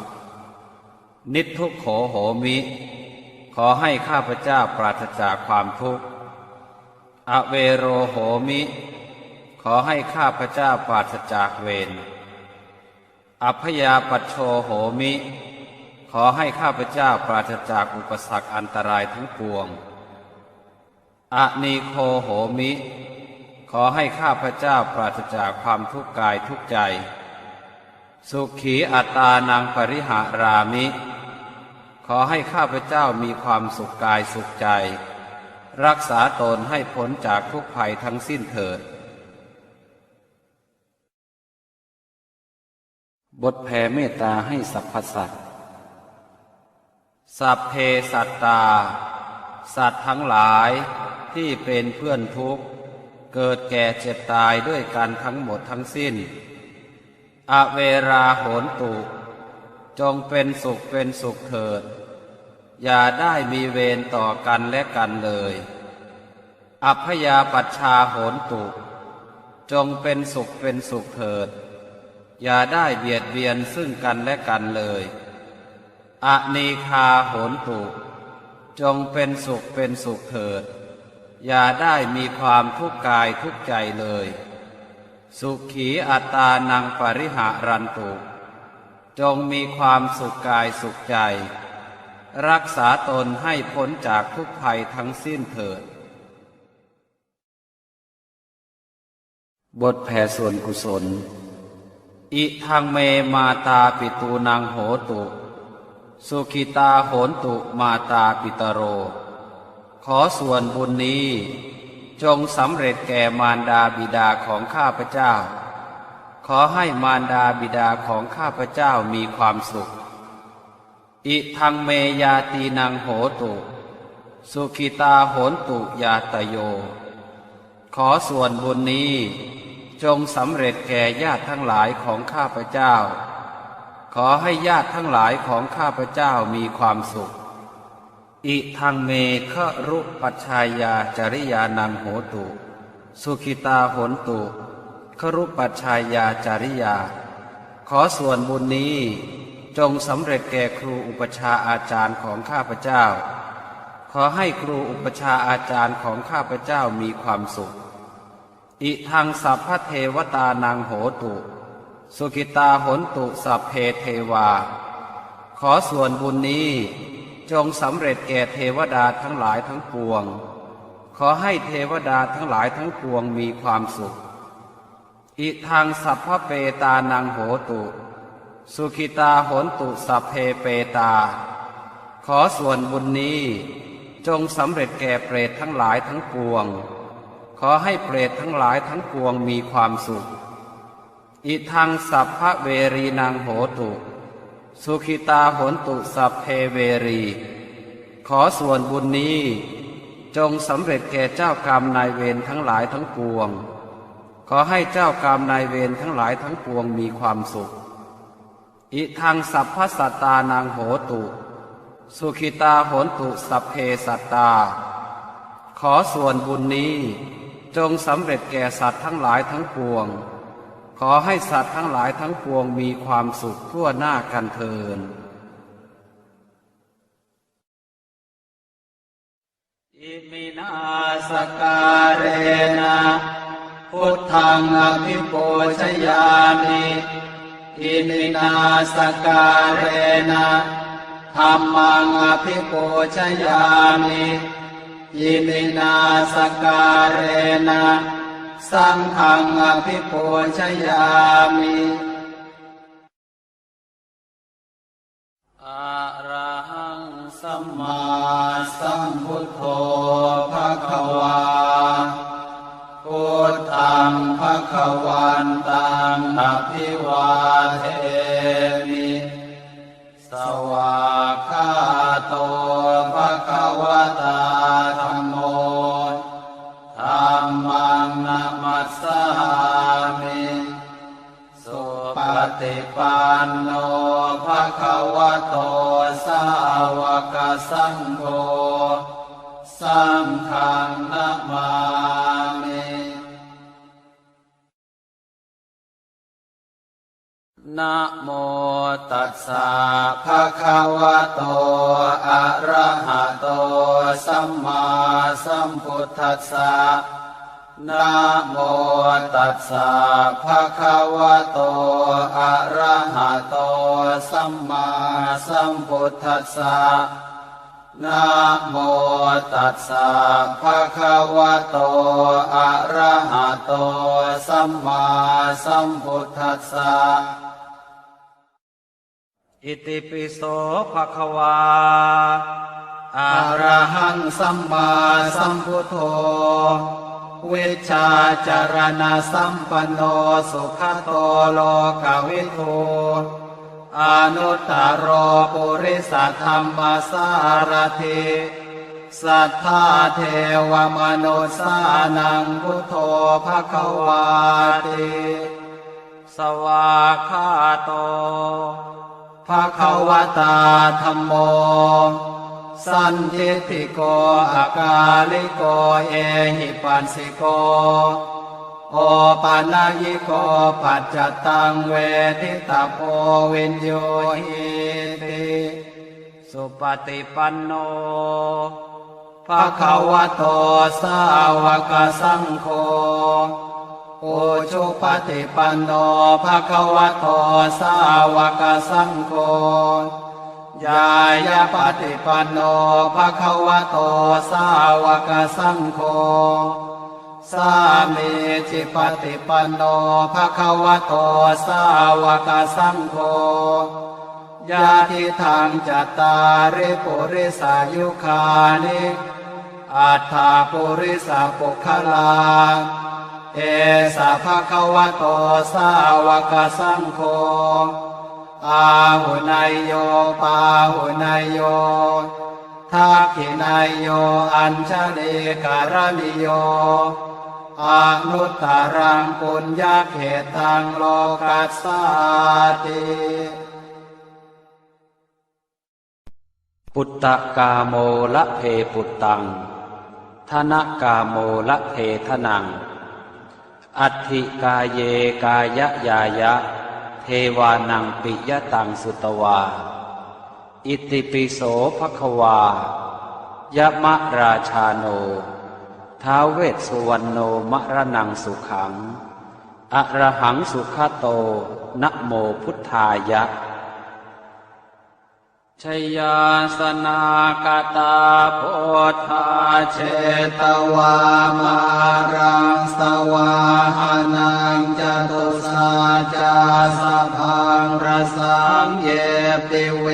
นิททุกโขโหมิ ขอให้ข้าพเจ้าปราศจากความทุกข์อเวโรโหมิ ขอให้ข้าพเจ้าปราศจากเวรอัพยาปัชโชโหมิ ขอให้ข้าพเจ้าปราศจากอุปสรรคอันตรายทั้งปวงอะนีโคโหมิ ขอให้ข้าพเจ้าปราศจากความทุกข์กายทุกข์ใจสุขีอัตตานังปริหารามิ ขอให้ข้าพเจ้ามีความสุขกายสุขใจรักษาตนให้พ้นจากทุกภัยทั้งสิ้นเถิดบทแผ่เมตตาให้สรรพสัตว์สัพเพสัตตาสัตว์ทั้งหลายที่เป็นเพื่อนทุกข์เกิดแก่เจ็บตายด้วยกันทั้งหมดทั้งสิ้นอเวราโหนตุจงเป็นสุขเป็นสุขเถิดอย่าได้มีเวรต่อกันและกันเลยอัพยาปัชชาโหนตุจงเป็นสุขเป็นสุขเถิดอย่าได้เบียดเบียนซึ่งกันและกันเลยอนีคาโหนตุจงเป็นสุขเป็นสุขเถิดอย่าได้มีความทุกข์กายทุกข์ใจเลยสุขีอัตตานังปริหารันตุจงมีความสุขกายสุขใจ รักษาตนให้พ้นจากทุกภัยทั้งสิ้นเถิดบทแผ่ส่วนกุศลอิทังเมมาตาปิตูนังโหตุสุขิตาโหนตุมาตาปิตโรขอส่วนบุญนี้จงสำเร็จแก่มารดาบิดาของข้าพเจ้าขอให้มารดาบิดาของข้าพเจ้ามีความสุขอิทังเมยาตีนังโหตุสุขิตาโหนตุยาตโยขอส่วนบุญนี้จงสำเร็จแก่ญาติทั้งหลายของข้าพเจ้าขอให้ญาติทั้งหลายของข้าพเจ้ามีความสุขอิทังเมฆรุปัชชายาจริยานังโหตุสุขิตาโหนตุครุปัชชายาจริยาขอส่วนบุญนี้จงสำเร็จแก่ครูอุปชาอาจารย์ของข้าพเจ้าขอให้ครูอุปชาอาจารย์ของข้าพเจ้ามีความสุขอิทังสัพพเทวตานังโหตุสุขิตาโหนตุสัพเพเทวาขอส่วนบุญนี้จงสำเร็จแก่เทวดาทั้งหลายทั้งปวงขอให้เทวดาทั้งหลายทั้งปวงมีความสุขอิทังสัพพเปตานังโหตุสุขิตาโหนตุสัพเพเปตาขอส่วนบุญนี้จงสำเร็จแก่เปรตทั้งหลายทั้งปวงขอให้เปรตทั้งหลายทั้งปวงมีความสุขอิทังสัพพเวรีนังโหตุสุขิตาโหนตุสัพเพเวรีขอส่วนบุญนี้จงสำเร็จแก่เจ้ากรรมนายเวรทั้งหลายทั้งปวงขอให้เจ้ากรรมนายเวรทั้งหลายทั้งปวงมีความสุขอิทังสัพพสัตตานังโหตุสุขิตาโหนตุสัพเพสัตตาขอส่วนบุญนี้จงสำเร็จแก่สัตว์ทั้งหลายทั้งปวงขอให้สัตว์ทั้งหลายทั้งปวงมีความสุขทั่วหน้ากันเทินอิมินาสการเรนะพุทธังอภิปูชยามิอิมินาสการเรนะธัมมังอภิปูชยามิอิมินาสการเรนะสังฆังอภิปูชยามิอะระหังสัมมาสัมพุทโธภควาพุทธังภวันตังอภิวาเทมิสวากขาโตภควตาธัมโมธัมมังนะมัสสามิสุปฏิปันโนภควโตสาวกสังโฆสังฆังนะมามินะโมตัสสะภะคะวะโตอะระหะโตสัมมาสัมพุทธัสสะนะโมตัสสะภะคะวะโตอะระหะโตสัมมาสัมพุทธัสสะนะโมตัสสะภะคะวะโตอะระหะโตสัมมาสัมพุทธัสสะอิติปิโสภะคะวาอะระหังสัมมาสัมพุทโธวิชชาจารณะสัมปันโนสุขโตโลกวิทูอนุตตโรปุริสธรรมสารถิสัทธาเทวมนุสสานังพุทโธภควาติสวากขาโตภควตาธัมโมสันทิฏฐิโกอากาลิโกเอหิปัสสิโกโอปัญญิโกปัจจตังเวทิตาโพวินโยหิติสุปฏิปันโนภควโตสาวกสังโฆอุชุปฏิปันโนภควโตสาวกสังโฆ ยายาปฏิปันโนภะคะวะโตสาวกสังโฆสามีจิปฏิปันโนภะคะวะโตสาวกสังโฆญาติทางจัตตาริปุริสายุคานิอัฏฐาปุริสาปุคลาเอสะภะคะวะโตสาวกสังโฆอาหุนายโยปาหุนายโยทักขินายโยอัญชลีการณิโยอนุตตรังปุญญเขตังโลกัสสาติปุตตะกาโมละเพปุตตังธนกาโมละเพทนังอัตถิกาเยกายะยายะเทวานังปิยตังสุตวาอิติปิโสภควายะมะราชาโนท้าวเวสสุวรรณโนมรณังสุขังอรหังสุขโตนะโมพุทธายะชยาสนากตาโพธาเชตวามารังสวาหานังจตุสาจาสะพังรสังเยปิเว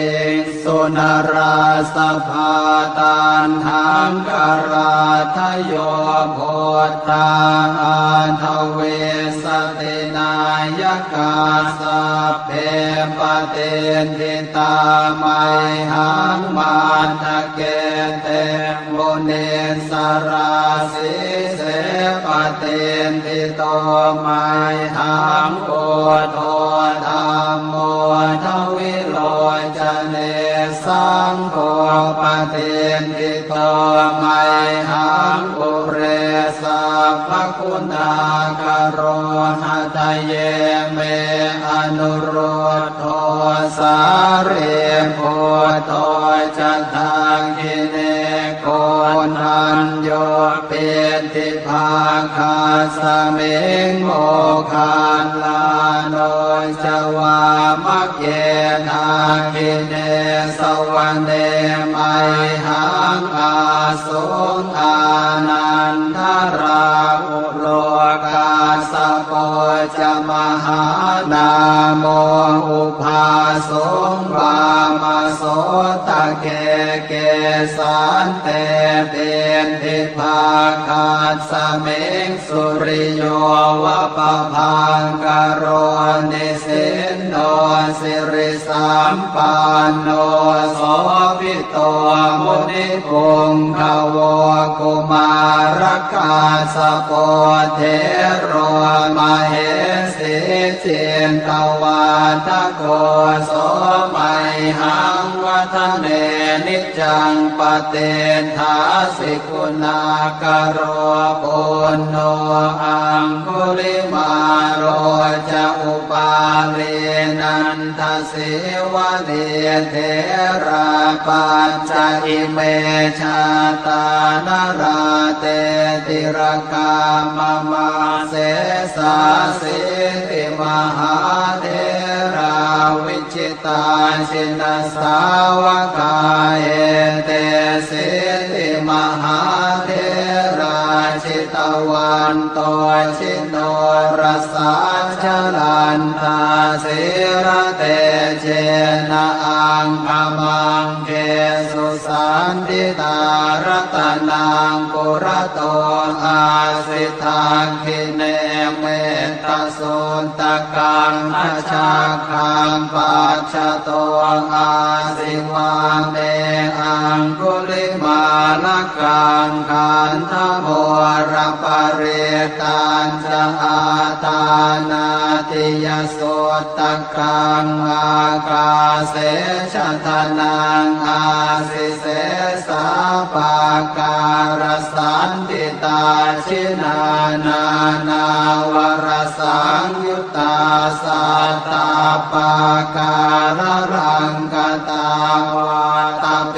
สุนราสภาตันหังกราทโยโพธาอันทเวสตินายกาสัพเพปเตทิตามัยหังมาตะเกเตโมเนสราสิเสปเตทิโตมัยหังโอโทธรรมโมทวิโลจเนสังโฆปเตทิโตมัยหังปุเรสัพพคุณากโรหะทะเยเมอนุโรโทสาเรโพโตจัตตังกิเนโกนัญโยเป็นทิภาคาสเมงโมคันลาโนจวามะเกนาคิเนสวรรเนมัยหังอาสุงอานันทราอุโลกาสโปจมหานาโมอุภาสงวามโสตะเกเกสันเตเป็นทิภาคาสเมงสุริโยวะปะพังกโรนิสินโนสิริสัมปันโนโสภิโตมุนิปุงขโวกุมารกาสโปเทโรมเหสิจินตวาทโกโสมัยหังวัฒเนนิจังปเตทาสิกุณากโรปุณโนอังคุลิมาโรจะอุปาลีนันทสิวะเนเทราปัญจอิเมชาตานราเตติรกามมาเสสาสิติมหาเทราวิชิตาชินสาวกาเอเตสิติมหาเทราชิตวันโตชิโนรสาชลันทาสิระเตเจนะอังคมังเกสุสันติตารตนังปุระโตอาสิทังคิเนเมตตาสุนตะกังทัชาคังปัจฉโตอาสิวาเมอังคุลิมาลกังขันธโมรปเรตัญจะอาตานาติยสุตตะกังอากาเสชะทนังอาสิเสสาปาการสันติตาชินานา นาวรสังยุตตาสัตตาปาการรังกตาวาตาเป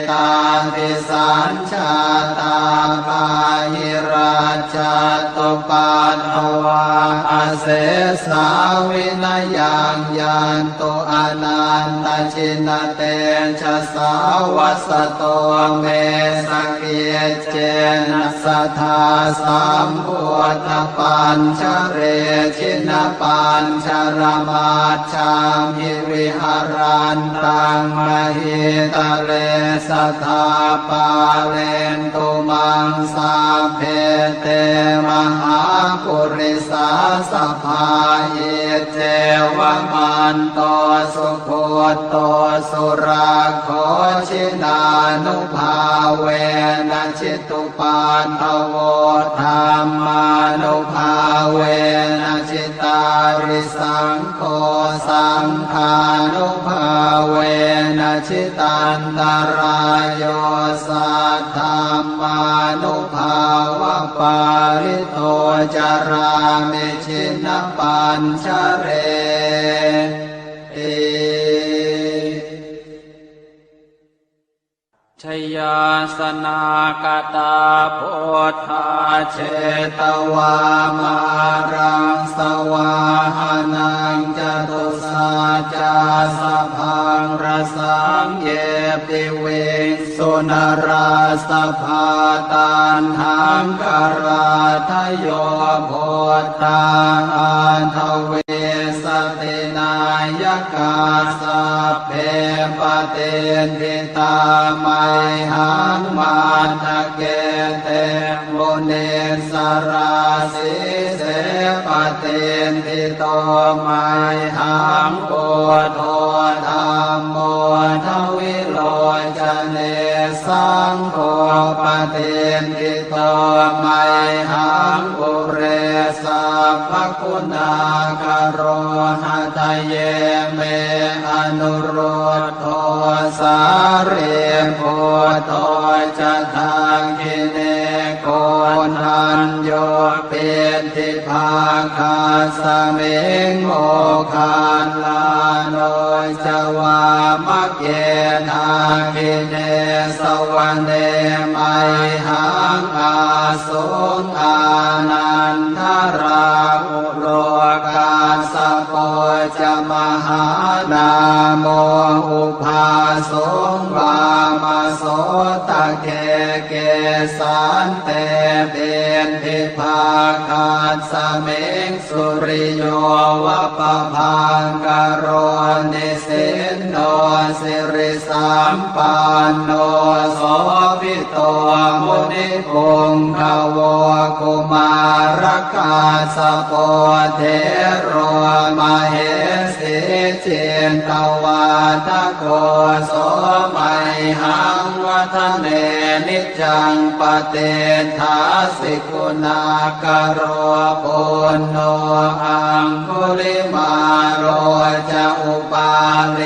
ตาติสัญชาตาปาหิราช จัตตุปัฏฐวาอาเสสาวินยังยันตุอนันตชินเตชะสาวัสโตเมสเกียเจนะสัทธาสัมพุทธปัญชเรชินปัญชรมาชามิวิหารันตังมหิตะเลสัทธาปาเลนตุมังสาเพเตมหาปุริสาสภาเยเจวมันโตสุโคโตสุราโคชินานุภาเวนะชิตุปันทโวธรรมานุภาเวนะชิตาริสังโฆสังฆานุภาเวนะชิตันตรายโยสัทธัมมานุภาวะปาริโตจารามิชินปัญชเรชยาสนากตาโพธาเชตวามารังสวาหานังจตุสาจาสพังรสังเยปิเวสุนราสภาตันหังคาราทโยโพธาอันทเวสตินายกาสัพเพปเตทิตามัยหังมาทะเกเตโมเนสราสิเสปเตทิโตมัยหังโอโทธรรมโมทวิโลจเนสังโฆปเตทิโตมัยหังปุเรสัพพคุณาคโรหะทะเยเมอนุโรธโทสาเรโพโตจะทางกิเนโกนันโยเป็นทิภาคาสเมงโมคานลาโนจวามะเกทากิเนสวรรเนมัยหังอาสุงอานันทราอุโลกาสโปจะมหานาโมอุภาสงวามาโสตะเกเกสันเตเบนทิภาคาสเมงสุริโยวะปะพังกโรนิสินโนสิริสัมปันโนโสภิโตมุนิพงขโวกุมารกาสโปเทโรมเหสิเจนตวาทโกโสมัยหังวัฒเนนิจังปเตทาสิกุณากโรปุณโนอังคุลิมาโรจะอุปาเล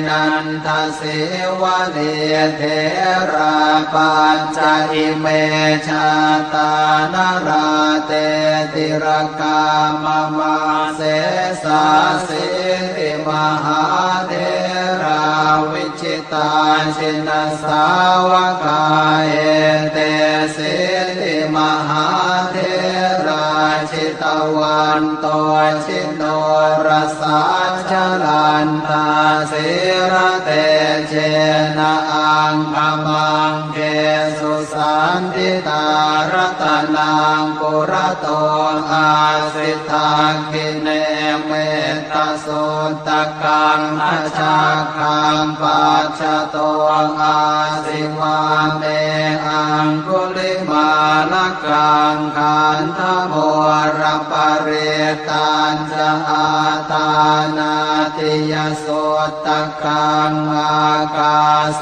นันทสิวะเลเทราปัญจอิเมชาตานาราเตติรกามมาเสสาสิริมหาเทราวิชิตาชินสาวกาเอเตสิริมหาเทราชิตวันโตชิโนรสาชลันตาสิระเตเชนะอังคมังเกสุสันติตารตนังปุระโตอาสิทังกิเนเมตตาสุตกังอาชาคังปัจจโตอาสิวาเมอังคุลิมาลกังขันธโมรปเรตัญจะอาตานาติยสุตกังอากาเส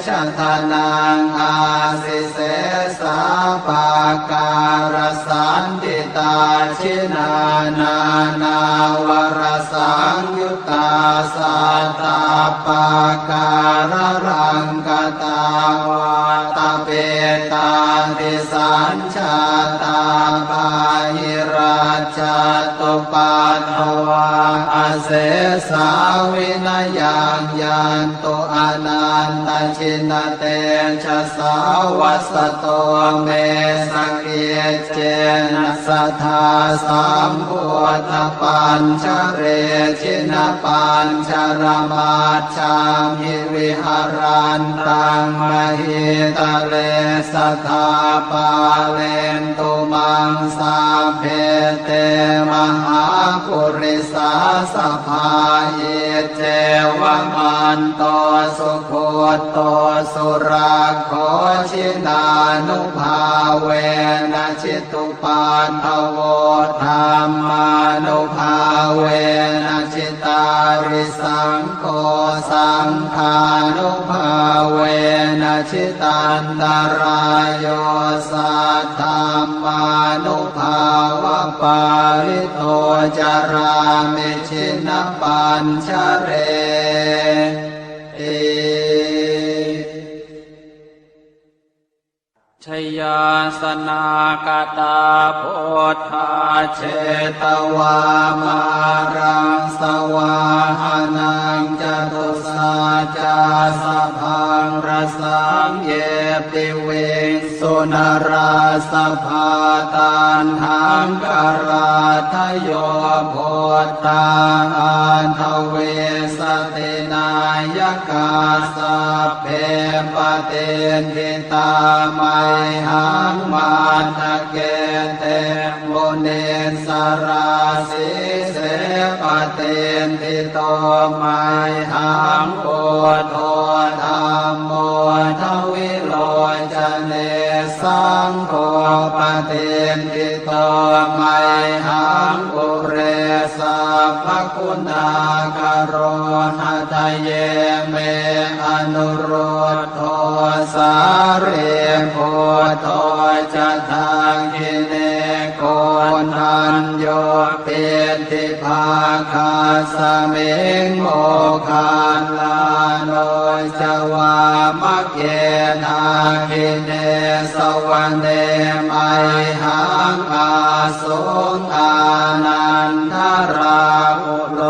ชะทนังอาสิเสสาปาการสันติตาชินานา นาวรสังยุตตาสัตตาปาการรังกตาวาตาเปตาติสัญชาตาปาหิราชตุปัฏฐวาอเสสาวินยังยันตุอ อนันตชินเตชะสาวัสโตเมสเกเจนะสัทธาสัมพุทธปัญชเรชินปัญชรมาชามิวิหารันตังมหิตะเลสทาปาเลนตุมังสาเพเตมหาปุริสาสภาเยเจวมันโตสุโคโตสุราโคชินานุภาเวนะชิตุปันทโวธรรมานุภาเวนะชิตาริสังโฆสังฆานุภาเวนะชิตันตรายโยสัทธัมมานุภาวะปาริโตจารามิชินปัญชเรชยาสนากตาโพธาเช ตวามารังสวาหานังจตุสาจาสะพังรสังเยปิเวสุนราสภาตันหังกราทโยโพธาอันทเวสตินายกาสัพเพปเตนทิตามัยหังมาทะเกเตโมเนสราสิเสปเตนทิโตมัยหังโพโธธรรมโมทวิโลจเนสังโฆปเตนทิโตมัยหังปุเรสัพพคุณากโรหะทะเยเมอนุโรธโทสาเรโพโทจะทางกิเนโกนันโยเปติภาคาสเมงโมคาลาโนจวามะเกนาคิเนสวรรเนมัยหังอาสุงอานันทราอุโล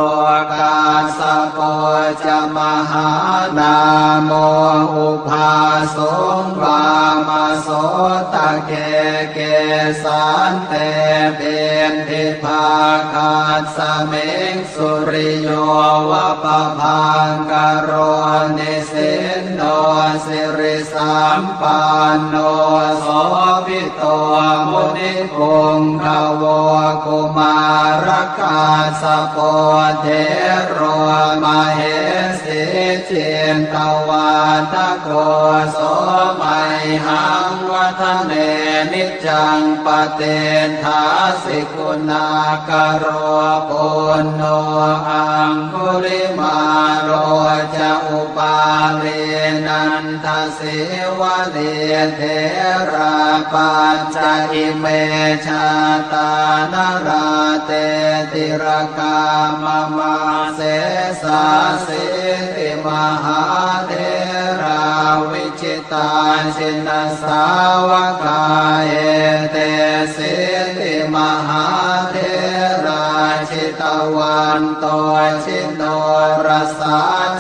กาสโปจะมหานาโมอุภาสงวามโสตะเกเกสันเตเป็นทิภาคาสเมงสุริโยวะปะพังกโรนิสินโนสิริสัมปันโนโสภิโตมุนิพงขโวกุมารคาสโปเทโรมาเหสิเจนตวาทโกโสมัยหังวัฒเนนิจังปเตนทาสิกุณากโรปุณโนอังคุริมาโรจะอุปาเลนันทสิวะเลเทระปัญจอิเมชาตานราเตติรกามมาเสสาสิติมหาเทราวิจิตาชินสาวกาเอเตสิติมหาเทราชิตวันโตชิโนรสา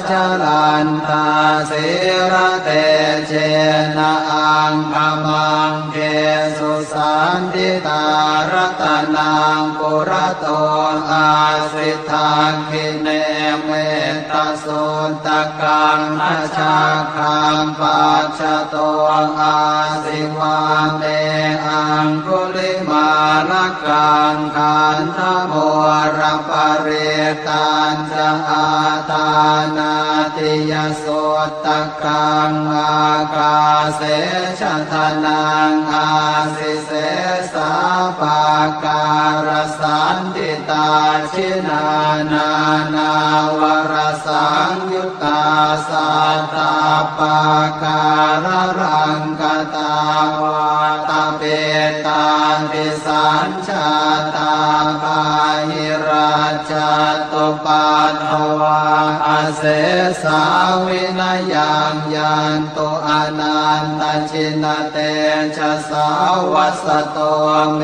ชลันตาสิระเตเจนะอังคมังเกสุสันติตารตนังปุระโตอาสิทาคิเนเมตตาสุนตกังอาชาคังปัจจโตอาสิวาเมอังคุลิมาลกังขันธโมรปเรตันจะอาตานาติยโสตกังอากาเสชะทนังอาสิเสสาปาการสันติตาชินานานาวรสังยุตตาสัตตาปาการรังกตาวาตาเปตาติสัญชาตาปาหิราชตุปัฏฐวาอาเสสาวินายังยันตุอนันตชินเตชะสาวัสโตเม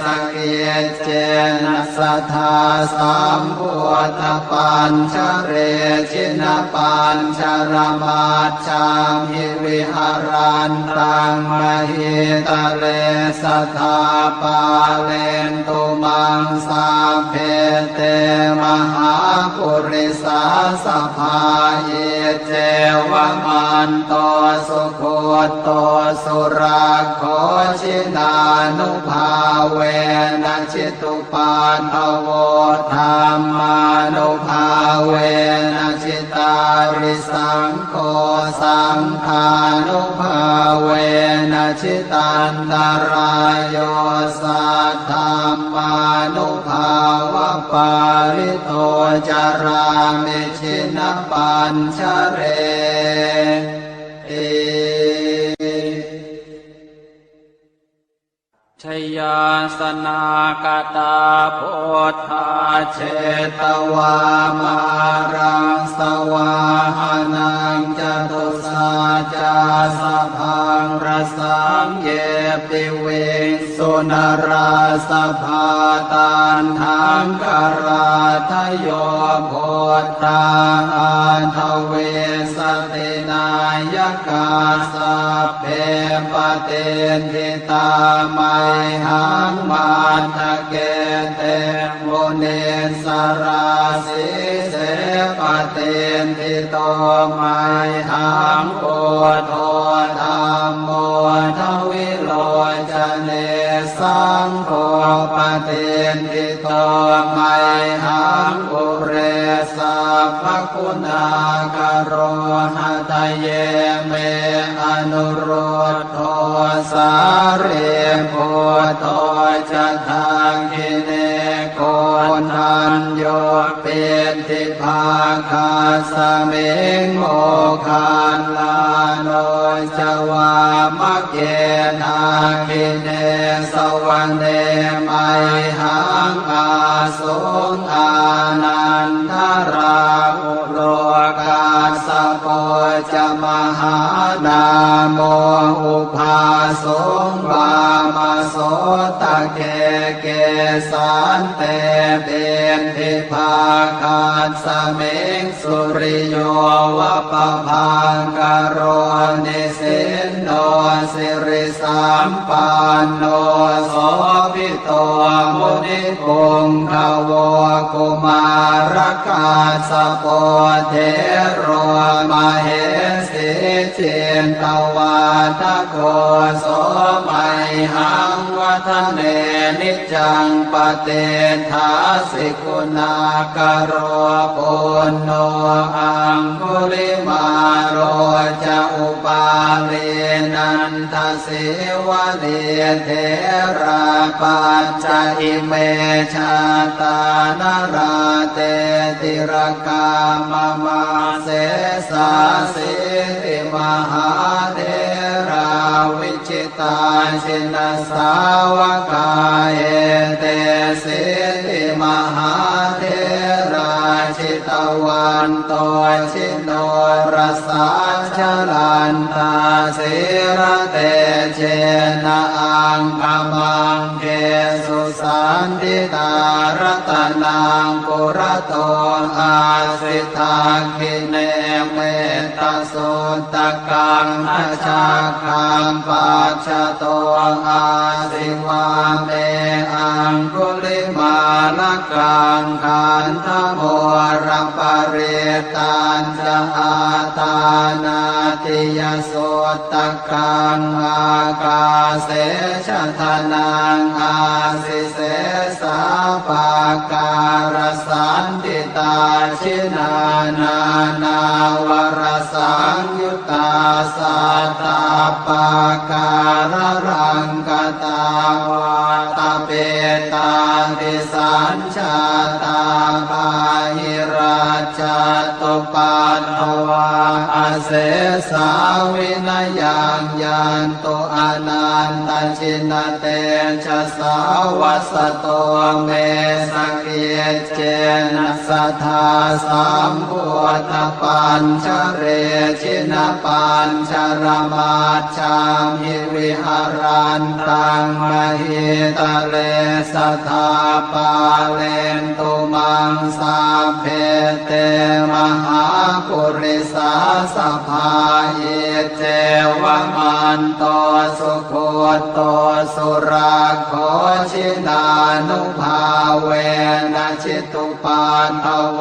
สเกเจนะส สัทธาสัมพุทธปัญชเรชินปัญชรมัจฉามิวิหารันตังมหิตะเลสัทธาปาเลนตุมังสาเพเตมหาปุริสาสภาเยเจวมันโตสุโคโตสุราโคชินานุภาเวนะชิตุปาทโวธรรมานุภาเวนะชิตาริสังโฆสังฆานุภาเวนะชิตันตรายโยสัทธัมมานุภาวะปาริโตจารามิชินปัญชเรชยาสนากตาโพธาเชตวามารังสวาหานังจตุสาจาสะพังรสังเยปิเวสุนราสภาตันทังกราทโยโพธาอันทเวสตินายกาสัพเพปเตทิตามัยหังมาทะเกเตโมเนสราสิเสปเตทิโตมัยหังโอโทธัมโมทวิโลจเนสังโฆปเตทิโตมัยหังอุเรสัพพคุณากโรหะทะเยเมอนุโรธโทสาเรโพโตจะทางกิเนโกนัญโยเป็นทิภาคาสเมงโมคันลาโนจวามะเกนาคิเนสวรรเนมัยหังอาสุงอานันทราอุโลกาสโปจะมหานาโมอุภาสงวามาโสตะเกเกสันเตเป็นทิภาคาสเมงสุริโยวะปะพังกโรนิสินโนสิริสัมปันโนโสภิโตมุนิปุงขโวกุมารกาสโปเทโรมเหสิเจนตวาทโกโสมัยหังวัฒเนนิจังปเตทาสิกุณากโรปุณโนอังคุลิมาโรจะอุปาเลนันทสิวะเดเทราปัจจอิเมชาตานราเตติรกามมาเสสาสิติมหาเทราวิจิตาชินสาวกาเอเตสิติมหาเทราชิตวันโตชิโนรสาชลันตาสิระเตเจนะอังคมังเกสุสันติตารตนังปุระโตอาสิทาคิเนเมตตสุตตะกังอาชาคังปัจฉโตอาสิวาเมอังคุลิมาลกังขันธโมรปริตันจะอาตานาติยสุตตะกังอากาเสชะทานังอาสิเสสาปาการสันติตาชินานานาวรสังยุตตาสัตตาปาการรังกตาวาตาเปตาติสัญชาตาบาหิราชตุปันทวาอาเสสาวินยังยันตุอนันตชินเตชะสาวัสโตเมสเกเจนะสัทธาสัมพุทธปัญชเรชินปัญชรมัจฉามิวิหารันตังมหิตะเลส สัทธาปาเลนตุมังสาเพเตมหาปุริสาสภาเยเจวมันโตสุโคโตสุราโคชินานุภาเวนะชิตุปาทโว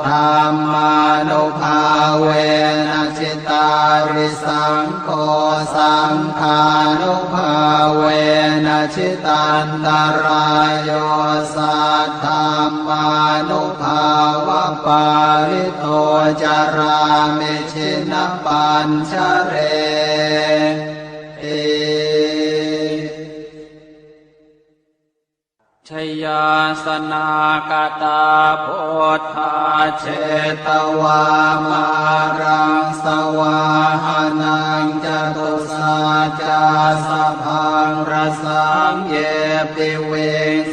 ธรรมานุภาเวนะชิตาริสังโฆสังฆานุภาเวนะชิตันตรายโยสัทธัมมานุภาวะปาริโตจารามิชินปัญชเรชยาสนากตาโพธาเชตวามารังสวาหานังจตุสาจาสพังรสังเยปิเว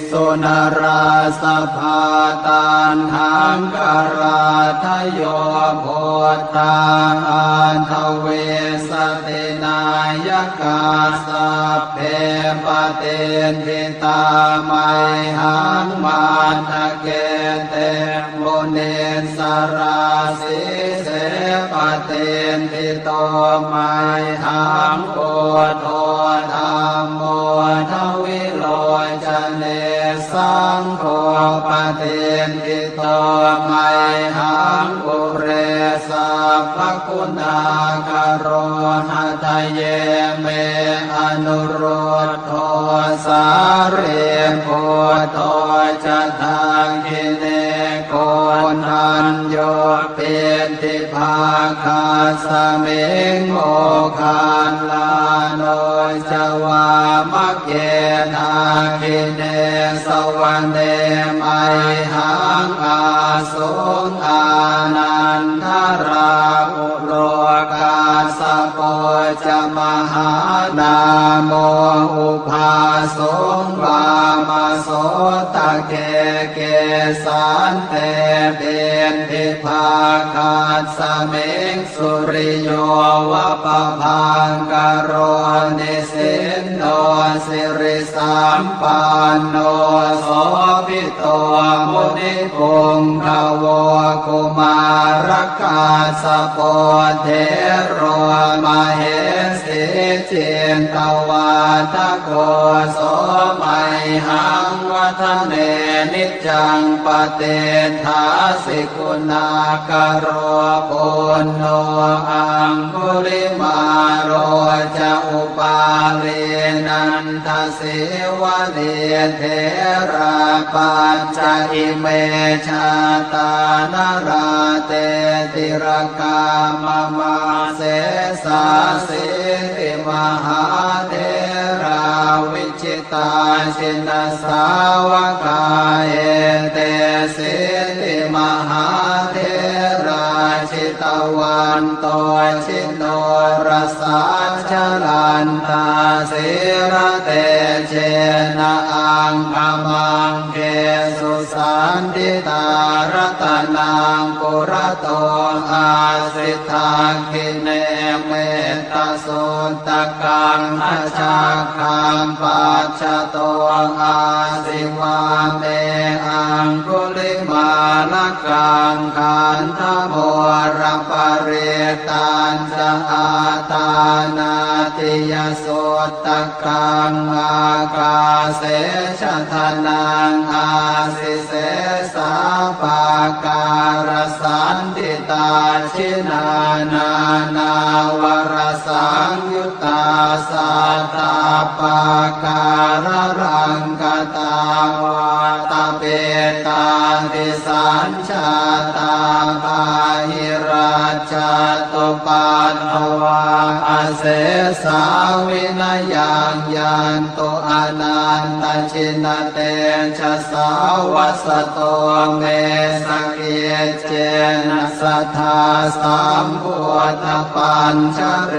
สุนราสภาตันหังกราทโยโพธาอันทเวสตินายกาสัพเพปเตนทิตามัยหังมาทะเกเตโมเนสราสิเสปเตนทิโตมัยหังโอโทธรรมโมทวิโลจเนสังโฆปเตนทิโตมัยหังปุเรสัพพคุณาคโรหะทะเยเมอนุโรธโทสาเรโพโตจะทางกิเนโกนันโยเป็นทิภาคาสเมงโมคานลาโนจวามะเกนาคิเนสวรรเนมัยหังอาสุงอานันทราอุโลกาสโปจะมหานาโมอุภาสงวามโสตะเกเกสันเตเป็นทิภาคาสเมงสุริโยวะปะพังกโรนิสินโนสิริสัมปันโนโสภิโตมุนิปุงขโวกุมารกาสโปเทโรมเหสิจินตวาทโกโสมัยหังวัฒเนนิจังปเตถาสิกุณากโรปุณโนอังคุลิมาโรจะอุปาลีนันทสิวะเนเทราปัญจอิเมชาตานาราเตติรกามมาเสสาสิติมหาเทราวิจิตาชินสาวกาเอเตสิติมหาเทราชิตวันโตชิโนรสัชลันตาสิระเตเชนะอังคมังเกสุสันติตารตนังปุระโตอาสิทาคิเนเมตตาสุตตะกังทัชาคังปัจจโตอาสิวาเมอังคุลิมาลกังขันธโมรปเรตันจะอาตานาติยสุตตะกังอากาเสชะทนังอาสิเสสาปาการสันติตาชินานา นาวรสังยุตตาสัตตาปาการรังกตาวาตาเปตาติสัญชาตาภาหิราชตุปันภวาอาเสสาวินยังยันตุอนันตชินเตชะสาวัสโตเมสเกเจนะสัทธาสัมพุทธปัญชเร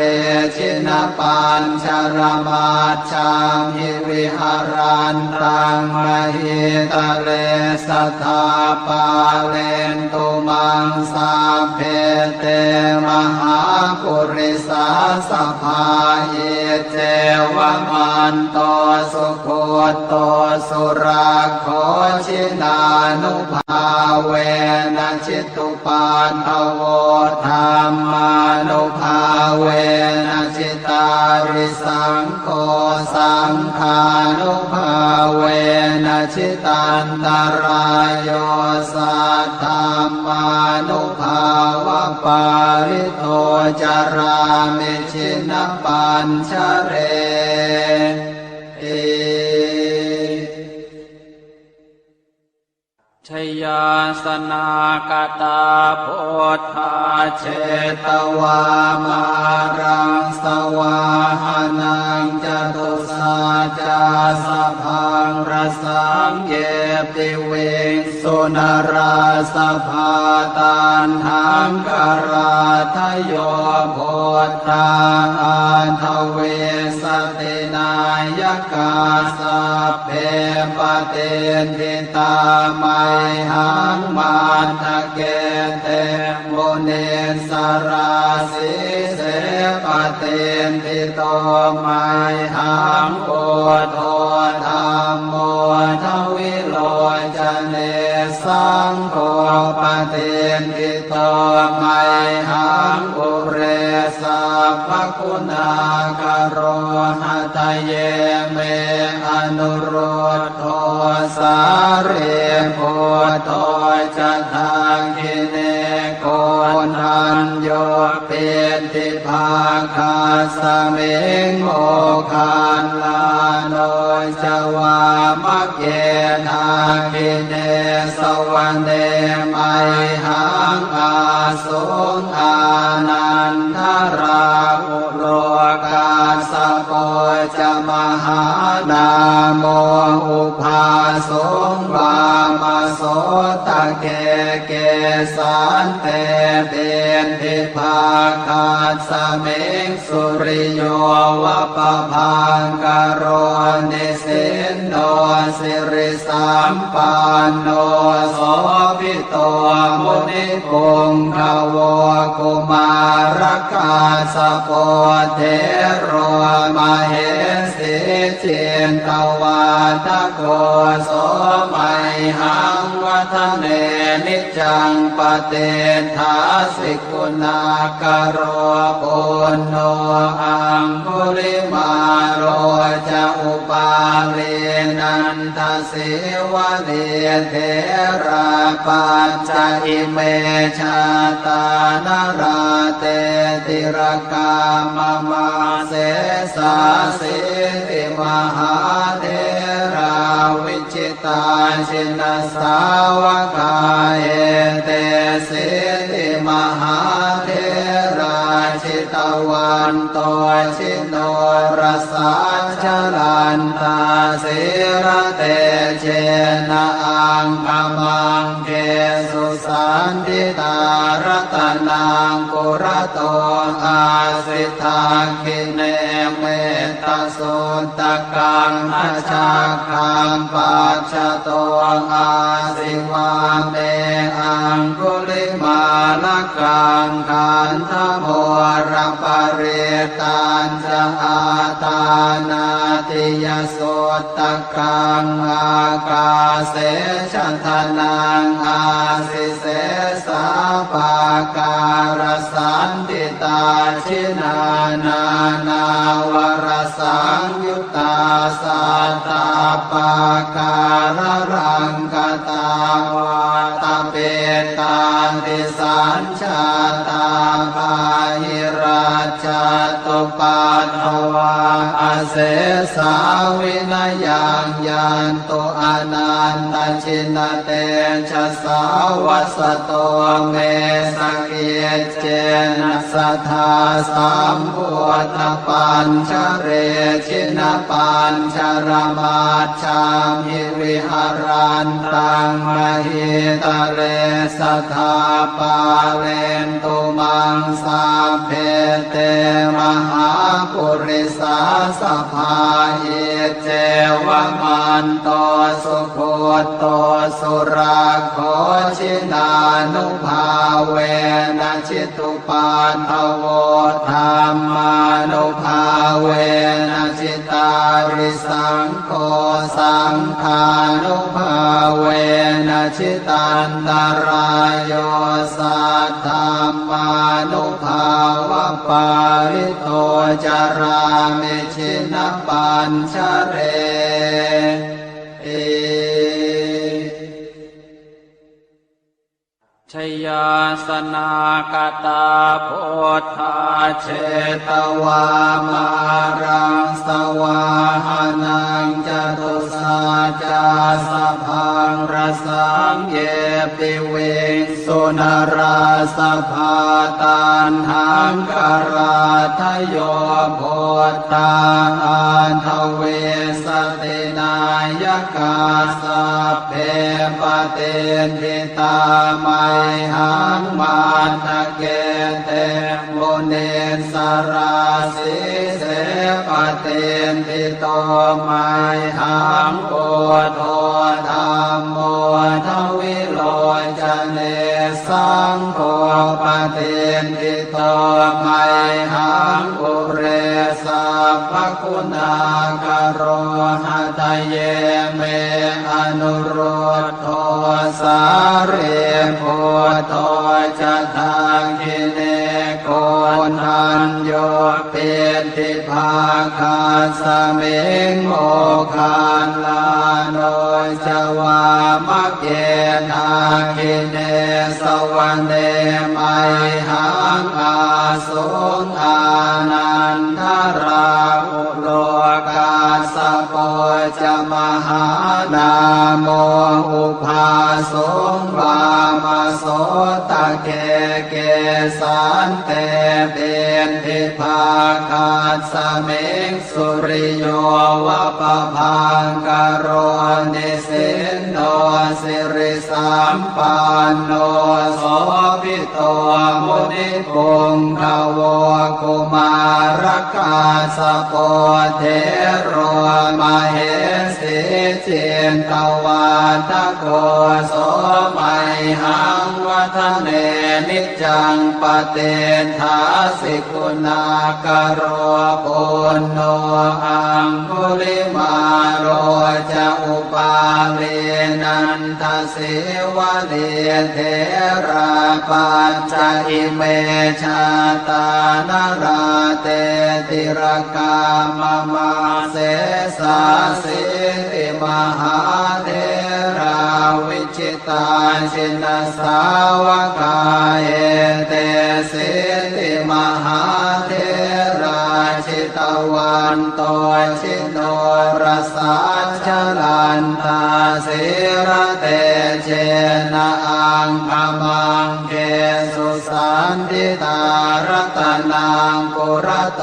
ชินปัญชรมาชังหิวิหารันตังมหิตะเลสัทธาปาเลนตุมังสาเพเตมหาปุริสาสภาเยเจวมันโต สุโคโตสุราโคชินานุภาเวนะจิตุปาทโวธรรมานุภาเวนะจิตาริสังโฆสังฆานุภาเวนะจิตันตรายโยสัทธามานุภาวะปาริโตจารามิชินปัญชเรชยาสนากตาโพธาเชตวามารังสวาหานังจตุสาจาสะพังรสังเยติเวงสุนราสภาตันหังกราทโยโพธาอันทเวสตินายกาสัพเพปเตทิตามัยหังมาทะเกเตโมเนสราสิเสปเตทิโตมัยหังโอโทธรรมโมทวิโลจเนสังโฆปเตทิโตมัยหังอุเรสัพพคุณากโรหะทะเยเมอนุโรธโทสาเรโพโตจะทางกิเนโกนันโยเป็นทิภาคาสเมงโมคันลาโนจวามะเกนากิเนสวรรเนมัยหังอาสุงอานันทราอุโลกาสโกจะมหานาโมอุภาสงวามโสตะเกเกสันเตเป็นทิภาคาสเมงสุริโยวะปะพังกโรนิสินโนสิริสัมปันโนโสภิโตมุนิปุงขโวกุมารกาสโปเทโรมเหสิจินตวาทโกโสมัยหังวัฒเนนิจังปเตถาสิกุณากโรปุณโนอังคุลิมาโรจะอุปาลีนันทสิวะเนเทราปัญจอิเมชาตานราเตติรกามมาเสสาสิติมหาเทราวิจิตาชินสาวกาเอเตสิติมหาเทราชิตวันโตชิโนรสาชลันตาสิระเตเชนะอังคมังเกสุสันติตารตนังกุระโตอาสิทาคิเนเมตตาสุตตะกังอาชาคังปัจจโตอาสิวาเมอังคุลิมาลกังขันธโมรปริตันจะอาตานาติยสุตตะกังอากาเสชะทนังอาสิเสสาปาการสันติตาชินานา นาวรสังยุตตาสัตตาปาการรังกตาวาตาเปตาติสัญชาตาภาหิราชตุปัฏฐวาอาเสสาวินยังยันตุอนันตชินเตชะสาวัสโตเมสกิเจนะสัทธาสัมพุทธปัญชเรชินปัญชรมาชามิวิหารันตังมหิตะเรสัทธาปาเลนตุมังสาเพเตมหาปุริสาส ภาหิเจวมันโตสุโคตโตสุราโคชินานุภาเวนะชิตุปาทโวธรรมานุภาเวนะจิตาริสังโฆสังฆานุภาเวนะชิตันตรายโยสัทธามานุภาวะปาริโตจารามิชินปัญชเรชยาสนากตาโพธาเชตวามารังสวาหานังจตุสาจาสพังรสังเยปิเวสุนราสภาตันหังคาราทโยโพธาอันทเวสตินายกาสัพเพปเตทิตามัยหังมาทะเกเตโมเนสราสิเสปเตทิโตมัยหังโอโทธรรมโมทวิโลจเนสังโฆปเตทิโตมัยหังอุเรสัพพคุณากโรหะทะเยเมอนุโรธโทสาเรโพโตจะทางกิเนโกนันโยเปติภาคาสเมงโมคานลาโนจวามะเกทากิเนสวรรเนมัยหังอาสุงอานันทราอุโลกาสโปจะมหานาโมอุภาสงวามโสตะเกเกสันเตเบนทิภาคาสเมงสุริโยวะปะพังกโรนิสินโนสิริสัมปันโนโสภิโตมุนิปุงขโวกุมารกาสโปเทโรมเหสิจินตวาทโกโสมัยหังวัฒเนนิจังปเตทาสิกุณากโรปุณโนอังคุลิมาโรจะอุปาเลนันทสิวะเลเทราปัญจอิเมชาตานาราเตติรกามมาเสสาสิติมหาเทราวิจิตาชินสาวกาเอเตสิติมหาเทราชิตวันโตชิโนรสาชลันตาสิระเตเชนะอังคมังเกสุสันติตารตนังปุระโต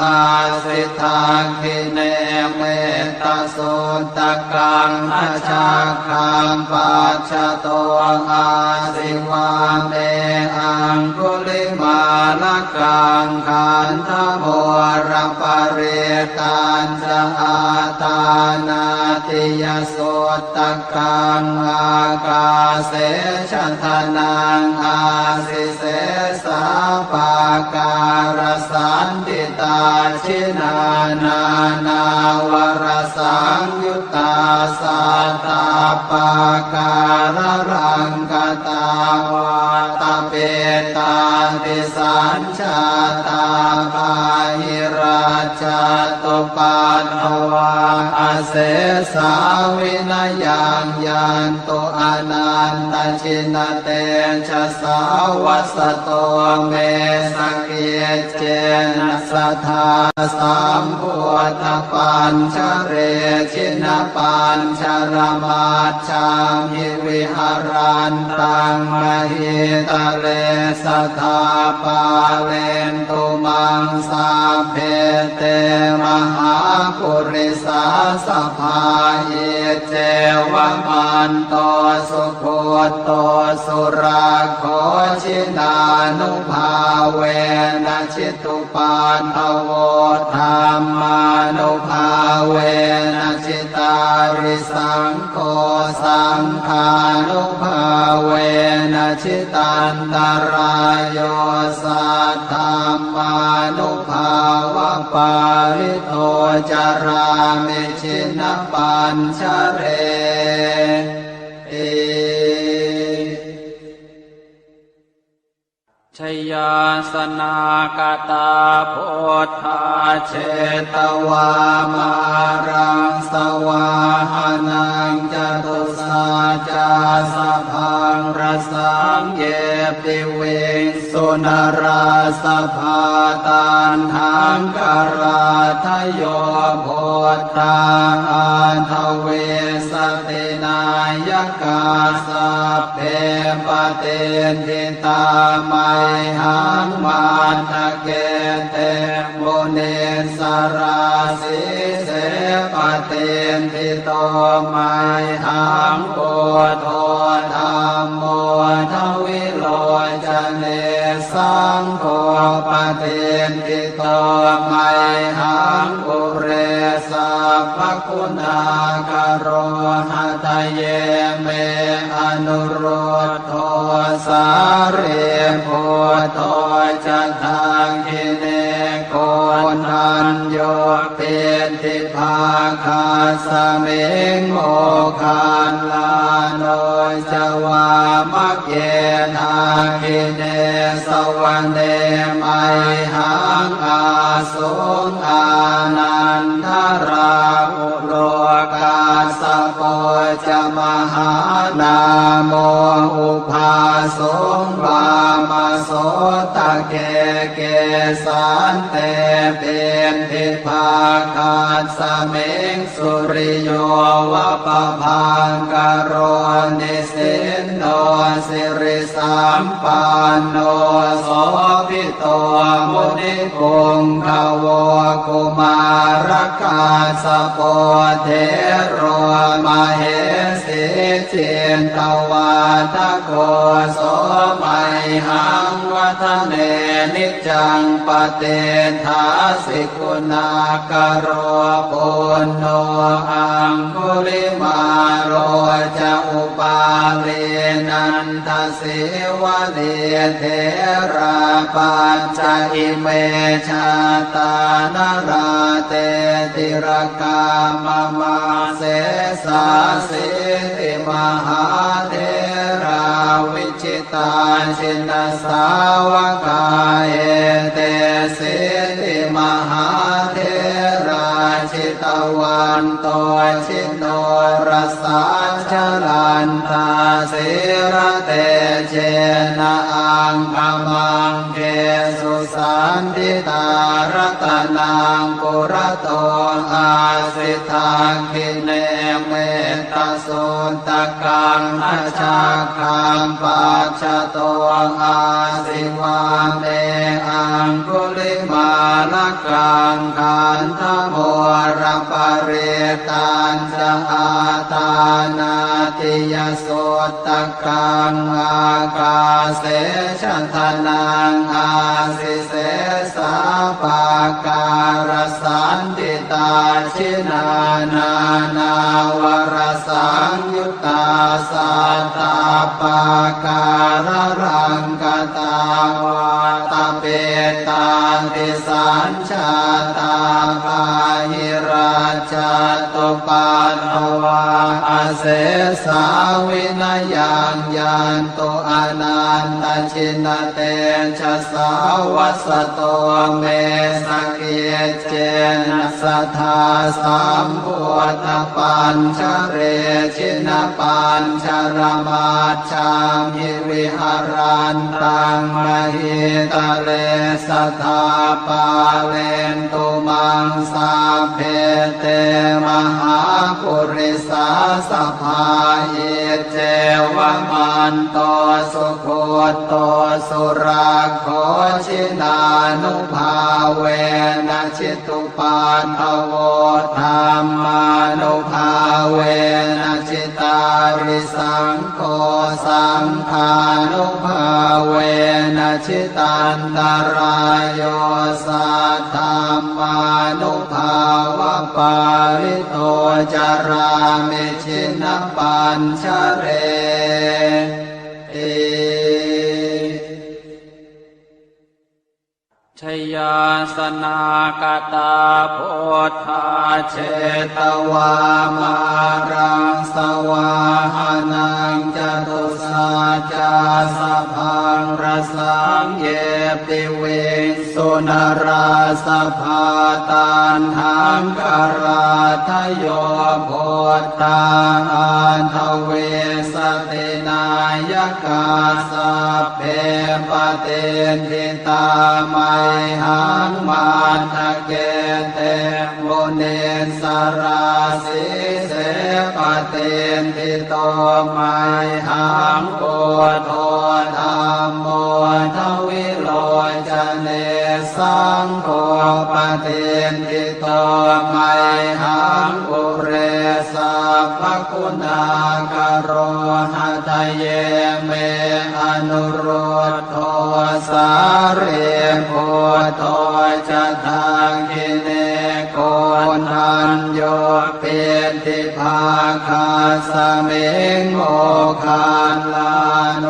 อาสิทาคิเนเมตตาสุตกังอาชาคังปัจจโตอาสิวาเมอังคุลิมาลกังขันธโมรปเรตันจะอาตานาติยสุตกังอากาเสชทนังอาสิเสสาปาการสันติตาชินานานา วรสังยุตตาสัตตาปาการรังกตาวาตาเปตาติสัญชาตาภาหิราชตุปันภวาอาเสสาวินยังยันตุอนันตชินเตชะสาวัสโตเมสเกเจนะสัทธาสัมพุทธปัญชเรชินปัญชรมาชังหิวิหารันตังมหิตะเลสัทธาปาเลนตุมังสาเพเตมหาปุริสาส สภาเอเจวะมันโตสุโคโตสุราโคชินานุภาเวนะชิตุปาทโวธรรมานุภาเวนะชิตาริสังโฆสังฆานุภาเวนะชิตันตรายโยสัทธามานุภาวะปาริโตจารามิชินปัญชเรชยาสนากตาโพธาเชตวามารังสวาหานังจตุสาจาสะพังรสังเยปิเวสุนราสภาตันหังกราทโยโพธาอันทเวสตินายกาสัพเพปเตทิตามัยหังมาทะเกเตโมเนสราสิเสปเตทิโตมัยหังโพโธธรรมโมทวิโลจเนสังโฆปเตทิโตมัยหังอุเรสัพพคุณากโรหะทะเยเมอนุโรธโทสาเรโพโตจะทางกิเนโกนันโยเป็นทิภาคาสเมงโมคันลาโนจวามะเกทากิเนสวรรเนมัยหังอาสุงอานันทราอุโลกาสโปจะมหานาโมอุภาสงวามโสตะเกเกสันเตเป็นทิภาคาสเมงสุริโยวะปะพังกโรนิสินโนสิริสัมปันโนโสภิโตมุนิปุงขโวกุมารกาสโปเทโรมเหสิจินตวาทโกโสมัยหังวัฒเนนิจังปเตทาสิกุณากโรปุณโนอังคุลิมาโรจะอุปาเลนันทสิวะเลเทราปัญจอิเมชาตานาราเตติรกามมาเสสาสิติมหาเทราวิจิตาชินสาวกาเอเตสิติมหาเทราชิตวันโตชิโนรสาชลันทาสิระเตเจนะอังคมังเกสุสันติตารตนังปุระโตอาสิทาคิเนเมตตาสุนตกังอาชาคังปัจจโตอาสิวาเมอังคุลิมาลกังขันธโมรปริตันจะอาตานาติยสุตตกังอากาเสชะทนังอาสิเสสาปาการสันติตาชินานา นาวรสังยุตตาสัตตาปาการรังกตาวาตาเปตาติสัญชาตาภาหิราชตุปันนวาอาเสสาวินายังยันตุอนันตชินเตชะสาวัสโตเมสเกเจนะสัทธาสัมพุทธปัญชเรชินปัญชรมาชามหิวิหารันตังมหิตะเลสัทธาปาเลนตุมังสาเพเตมหาปุริสาส พาเยเจวมันโตสุโคโตสุราโคชินานุภาเวนะชิตุปันทโวธรรมานุภาเวนะชิตาริสังโฆสังฆานุภาเวนะชิตันตรายโยสัทธรรมานุภาวะปาริโตจารามิชินปัญชเรติชยาสนากตาโพธาเชตวามารังสวาหานังจตุสาจาสะพังรสังเยปิเวสุนราสภาตันหังกราทโยโพธาอันทเวสตินายกาสัพเพปเตนทิตามัยหังมาทะเกเตโมเนสราสิเสปเตนทิโตมัยหังโกโทธรรมโมทวิโลจเนสังโฆปเตนทิโตมัยหังอุเรสัพพคุณากโรหะทะเยเมอนุโรธโทสาเรโพโทจะทางกิเนโกนันโยเปติภาคาสเมงโมคานลาโน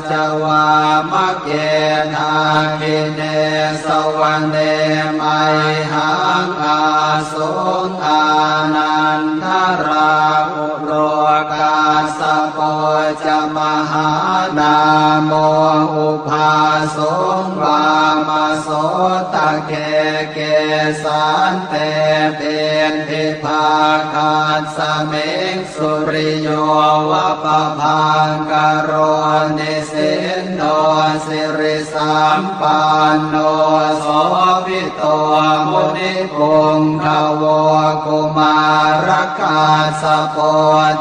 จวามะเกนากิเนสวรรเนมัยหังอาสุงอานันทราอุโลกาสโปจะมหานาโมอุภาสงวามโสตะเกเกสันเตเป็นทิภาคาสเมงสุริโยวะปะพังกโรนิสินโนสิริสัมปันโนโสภิโตมุนิพงขโวกุมารกาสโป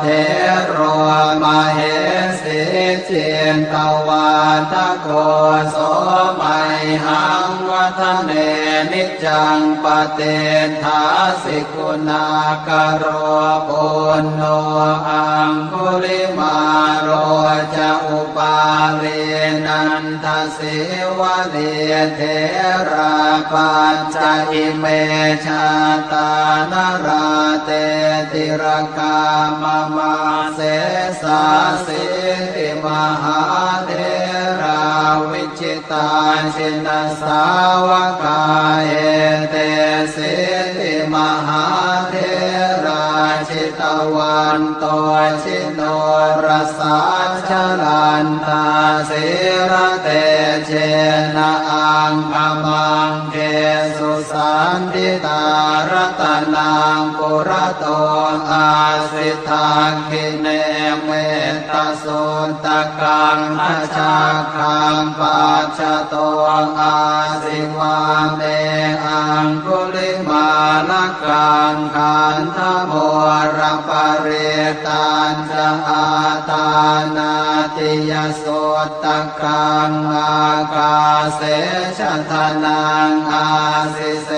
เทโรมเหสิเจนตวาทโกโสมัยหังวัฒเนนิจังปเตทาสิกุณากโรปุณโนอังคุลิมาโรจะอุปาเรนันทสิวะเดเทราปัญจอิเมชาตานราเตติรกามมาเสสาสิติมหาเทราวิจิตาชินสาวกาเอเตสิติมหาเทราชิตวันโตชิโนรสาชลันตาสิระเตเจนะอังคมังเกสุสันติตารตนังปุระโตอาสิทาคิเนเมตตาสุตตะกังอาชาคังปัจจโตอาสิวาเมอังคุลิมาลกังขันธโมรปเรตันจะอาตานาติยสุตตะกังอากาเสชะทานังอาสิเส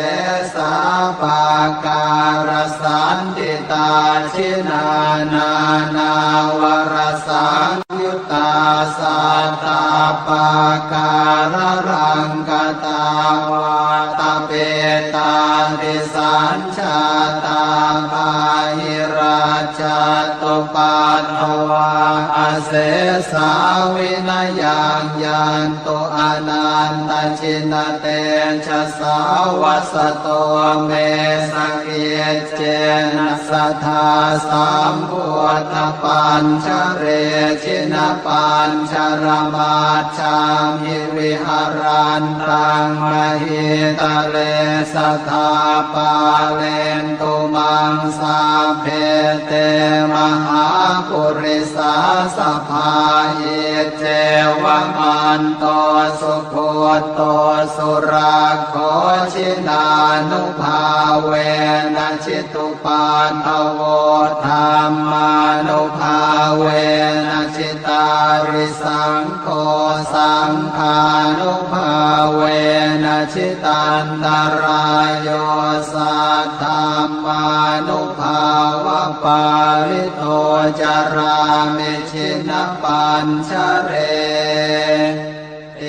สาปาการสันติตาชินานานาวรสังยุตตาสัตตาปาการรังกตาวาตาเปตาติสัญชาตาภาหิราชตุปัตถวาอาเสสาวินายังยันตุอนันตชินเตชะสาวัสโตเมสเกเจนะสัทธาสัมพุทธปัญชเรชินปัญชรมาชามิวิหารันตังมหิตาเลสัทธาปาเลนตุมังสาเพเตมหาปุริ สาสภาเอเจวมันโตสุโคโตสุราโคชินานุภาเวนะชิตุปาทโวธรรมานุภาเวนะชิตาริสังโฆสังฆานุภาเวนะชิตันตรายโยสัทธามานุภาวะปาริโตจารามิชินะปัญชเรเอ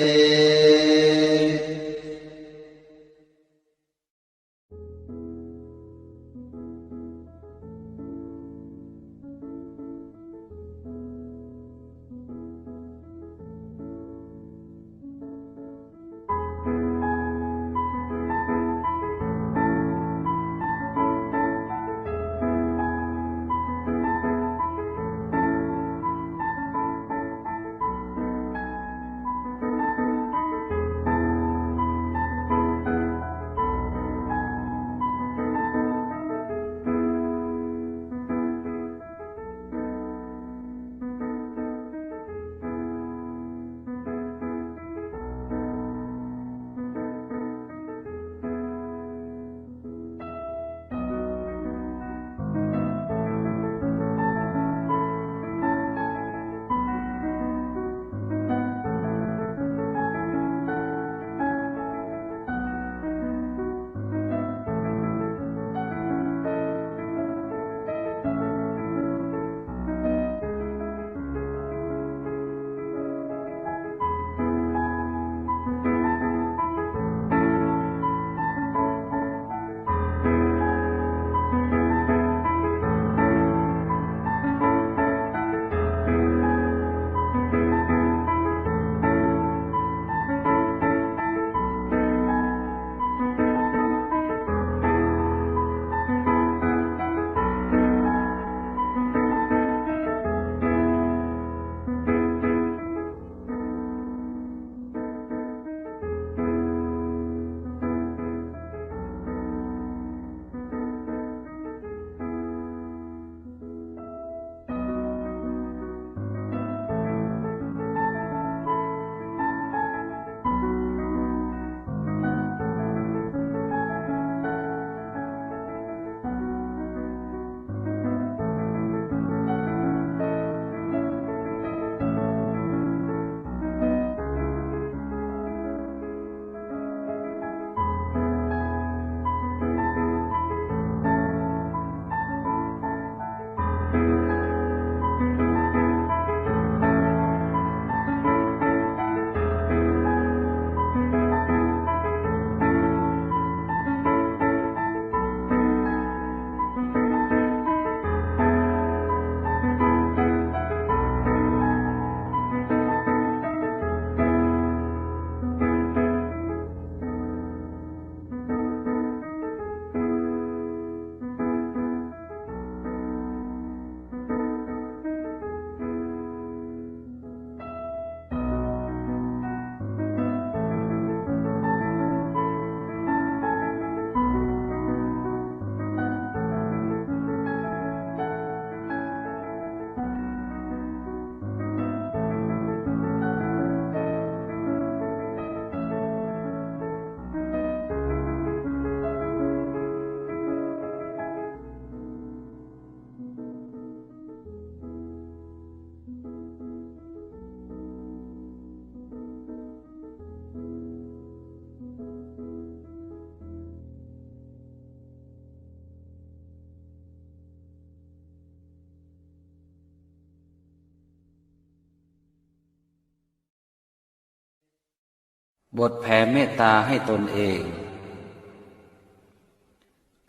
บทแผ่เมตตาให้ตนเอง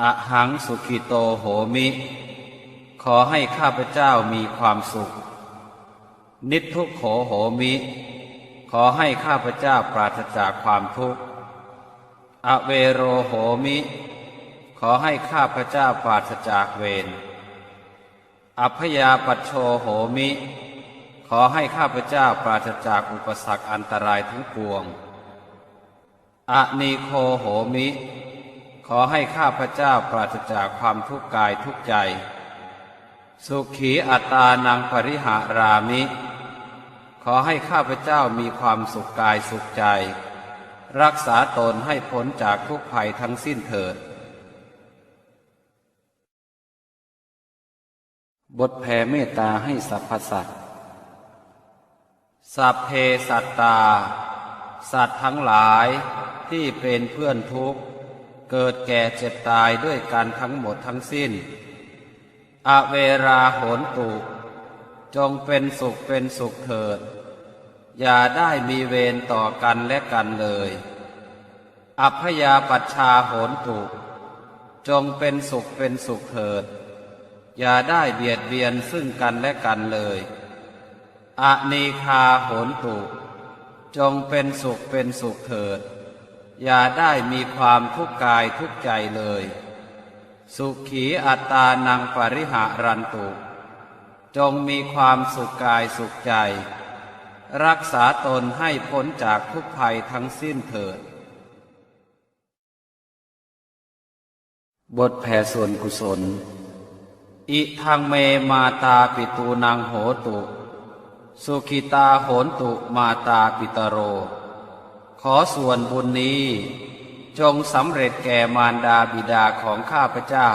อะหังสุขิโตโหมิ ขอให้ข้าพเจ้ามีความสุข นิททุกโขโหมิ ขอให้ข้าพเจ้าปราศจากความทุกข์อเวโรโหมิ ขอให้ข้าพเจ้าปราศจากเวรอัพยาปัชโชโหมิ ขอให้ข้าพเจ้าปราศจากอุปสรรคอันตรายทั้งปวงอนีโคโหมิ ขอให้ข้าพเจ้าปราศจากความทุกข์กายทุกข์ใจ สุขีอัตตานังปริหารามิ ขอให้ข้าพเจ้ามีความสุขกายสุขใจรักษาตนให้พ้นจากทุกภัยทั้งสิ้นเถิดบทแผ่เมตตาให้สรรพสัตว์สัพเพสัตตาสัตว์ทั้งหลายที่เป็นเพื่อนทุกข์เกิดแก่เจ็บตายด้วยกันทั้งหมดทั้งสิ้นอเวราโหนตุจงเป็นสุขเป็นสุขเถิดอย่าได้มีเวรต่อกันและกันเลยอัพยาปัชชาโหนตุจงเป็นสุขเป็นสุขเถิดอย่าได้เบียดเบียนซึ่งกันและกันเลยอนีคาโหนตุจงเป็นสุขเป็นสุขเถิดอย่าได้มีความทุกข์กายทุกข์ใจเลยสุขีอัตตานังปริหารันตุจงมีความสุขกายสุขใจรักษาตนให้พ้นจากทุกภัยทั้งสิ้นเถิดบทแผ่ส่วนกุศลอิทังเมมาตาปิตูนังโหตุสุขิตาโหนตุมาตาปิตโรขอส่วนบุญนี้จงสำเร็จแก่มารดาบิดาของข้าพเจ้า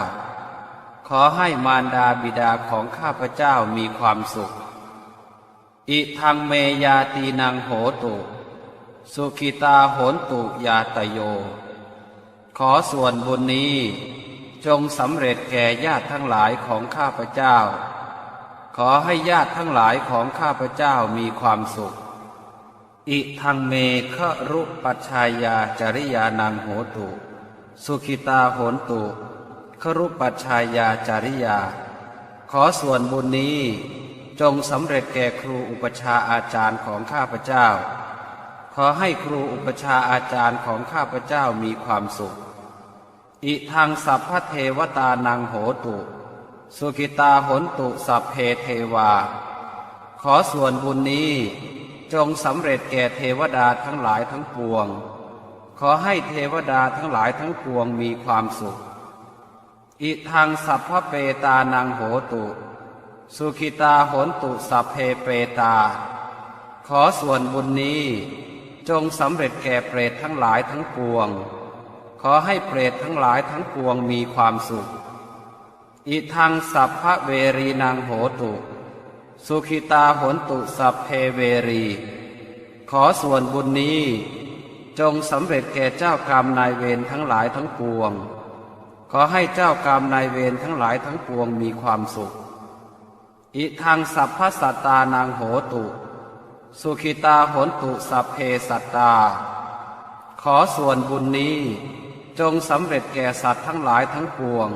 ขอให้มารดาบิดาของข้าพเจ้ามีความสุขอิทังเมยาตีนังโหตุสุขิตาโหนตุยาตโยขอส่วนบุญนี้จงสำเร็จแก่ญาติทั้งหลายของข้าพเจ้าขอให้ญาติทั้งหลายของข้าพเจ้ามีความสุขอิทังเมฆรุปัชชายาจริยานังโหตุสุขิตาโหนตุฆรุปัชชายาจริยาขอส่วนบุญนี้จงสำเร็จแก่ครูอุปชาอาจารย์ของข้าพเจ้าขอให้ครูอุปชาอาจารย์ของข้าพเจ้ามีความสุขอิทังสัพพเทวตานังโหตุสุขิตาโหนตุสัพเพเทวาขอส่วนบุญนี้จงสำเร็จแก่เทวดาทั้งหลายทั้งปวงขอให้เทวดาทั้งหลายทั้งปวงมีความสุขอิทังสัพพเปตานังโหตุสุขิตาโหนตุสัพเพเปตาขอส่วนบุญนี้จงสำเร็จแก่เปรตทั้งหลายทั้งปวงขอให้เปรตทั้งหลายทั้งปวงมีความสุขอิทังสัพพเวรีนังโหตุสุขิตาโหนตุสัพเพเวรีขอส่วนบุญนี้จงสำเร็จแก่เจ้ากรรมนายเวรทั้งหลายทั้งปวงขอให้เจ้ากรรมนายเวรทั้งหลายทั้งปวงมีความสุขอิทังสัพพสัตตานังโหตุสุขิตาโหนตุสัพเพสัตตาขอส่วนบุญนี้จงสำเร็จแก่สัตว์ทั้งหลายทั้งปวง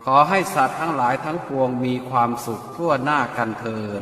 ขอให้สัตว์ทั้งหลายทั้งปวงมีความสุขทั่วหน้ากันเทอญ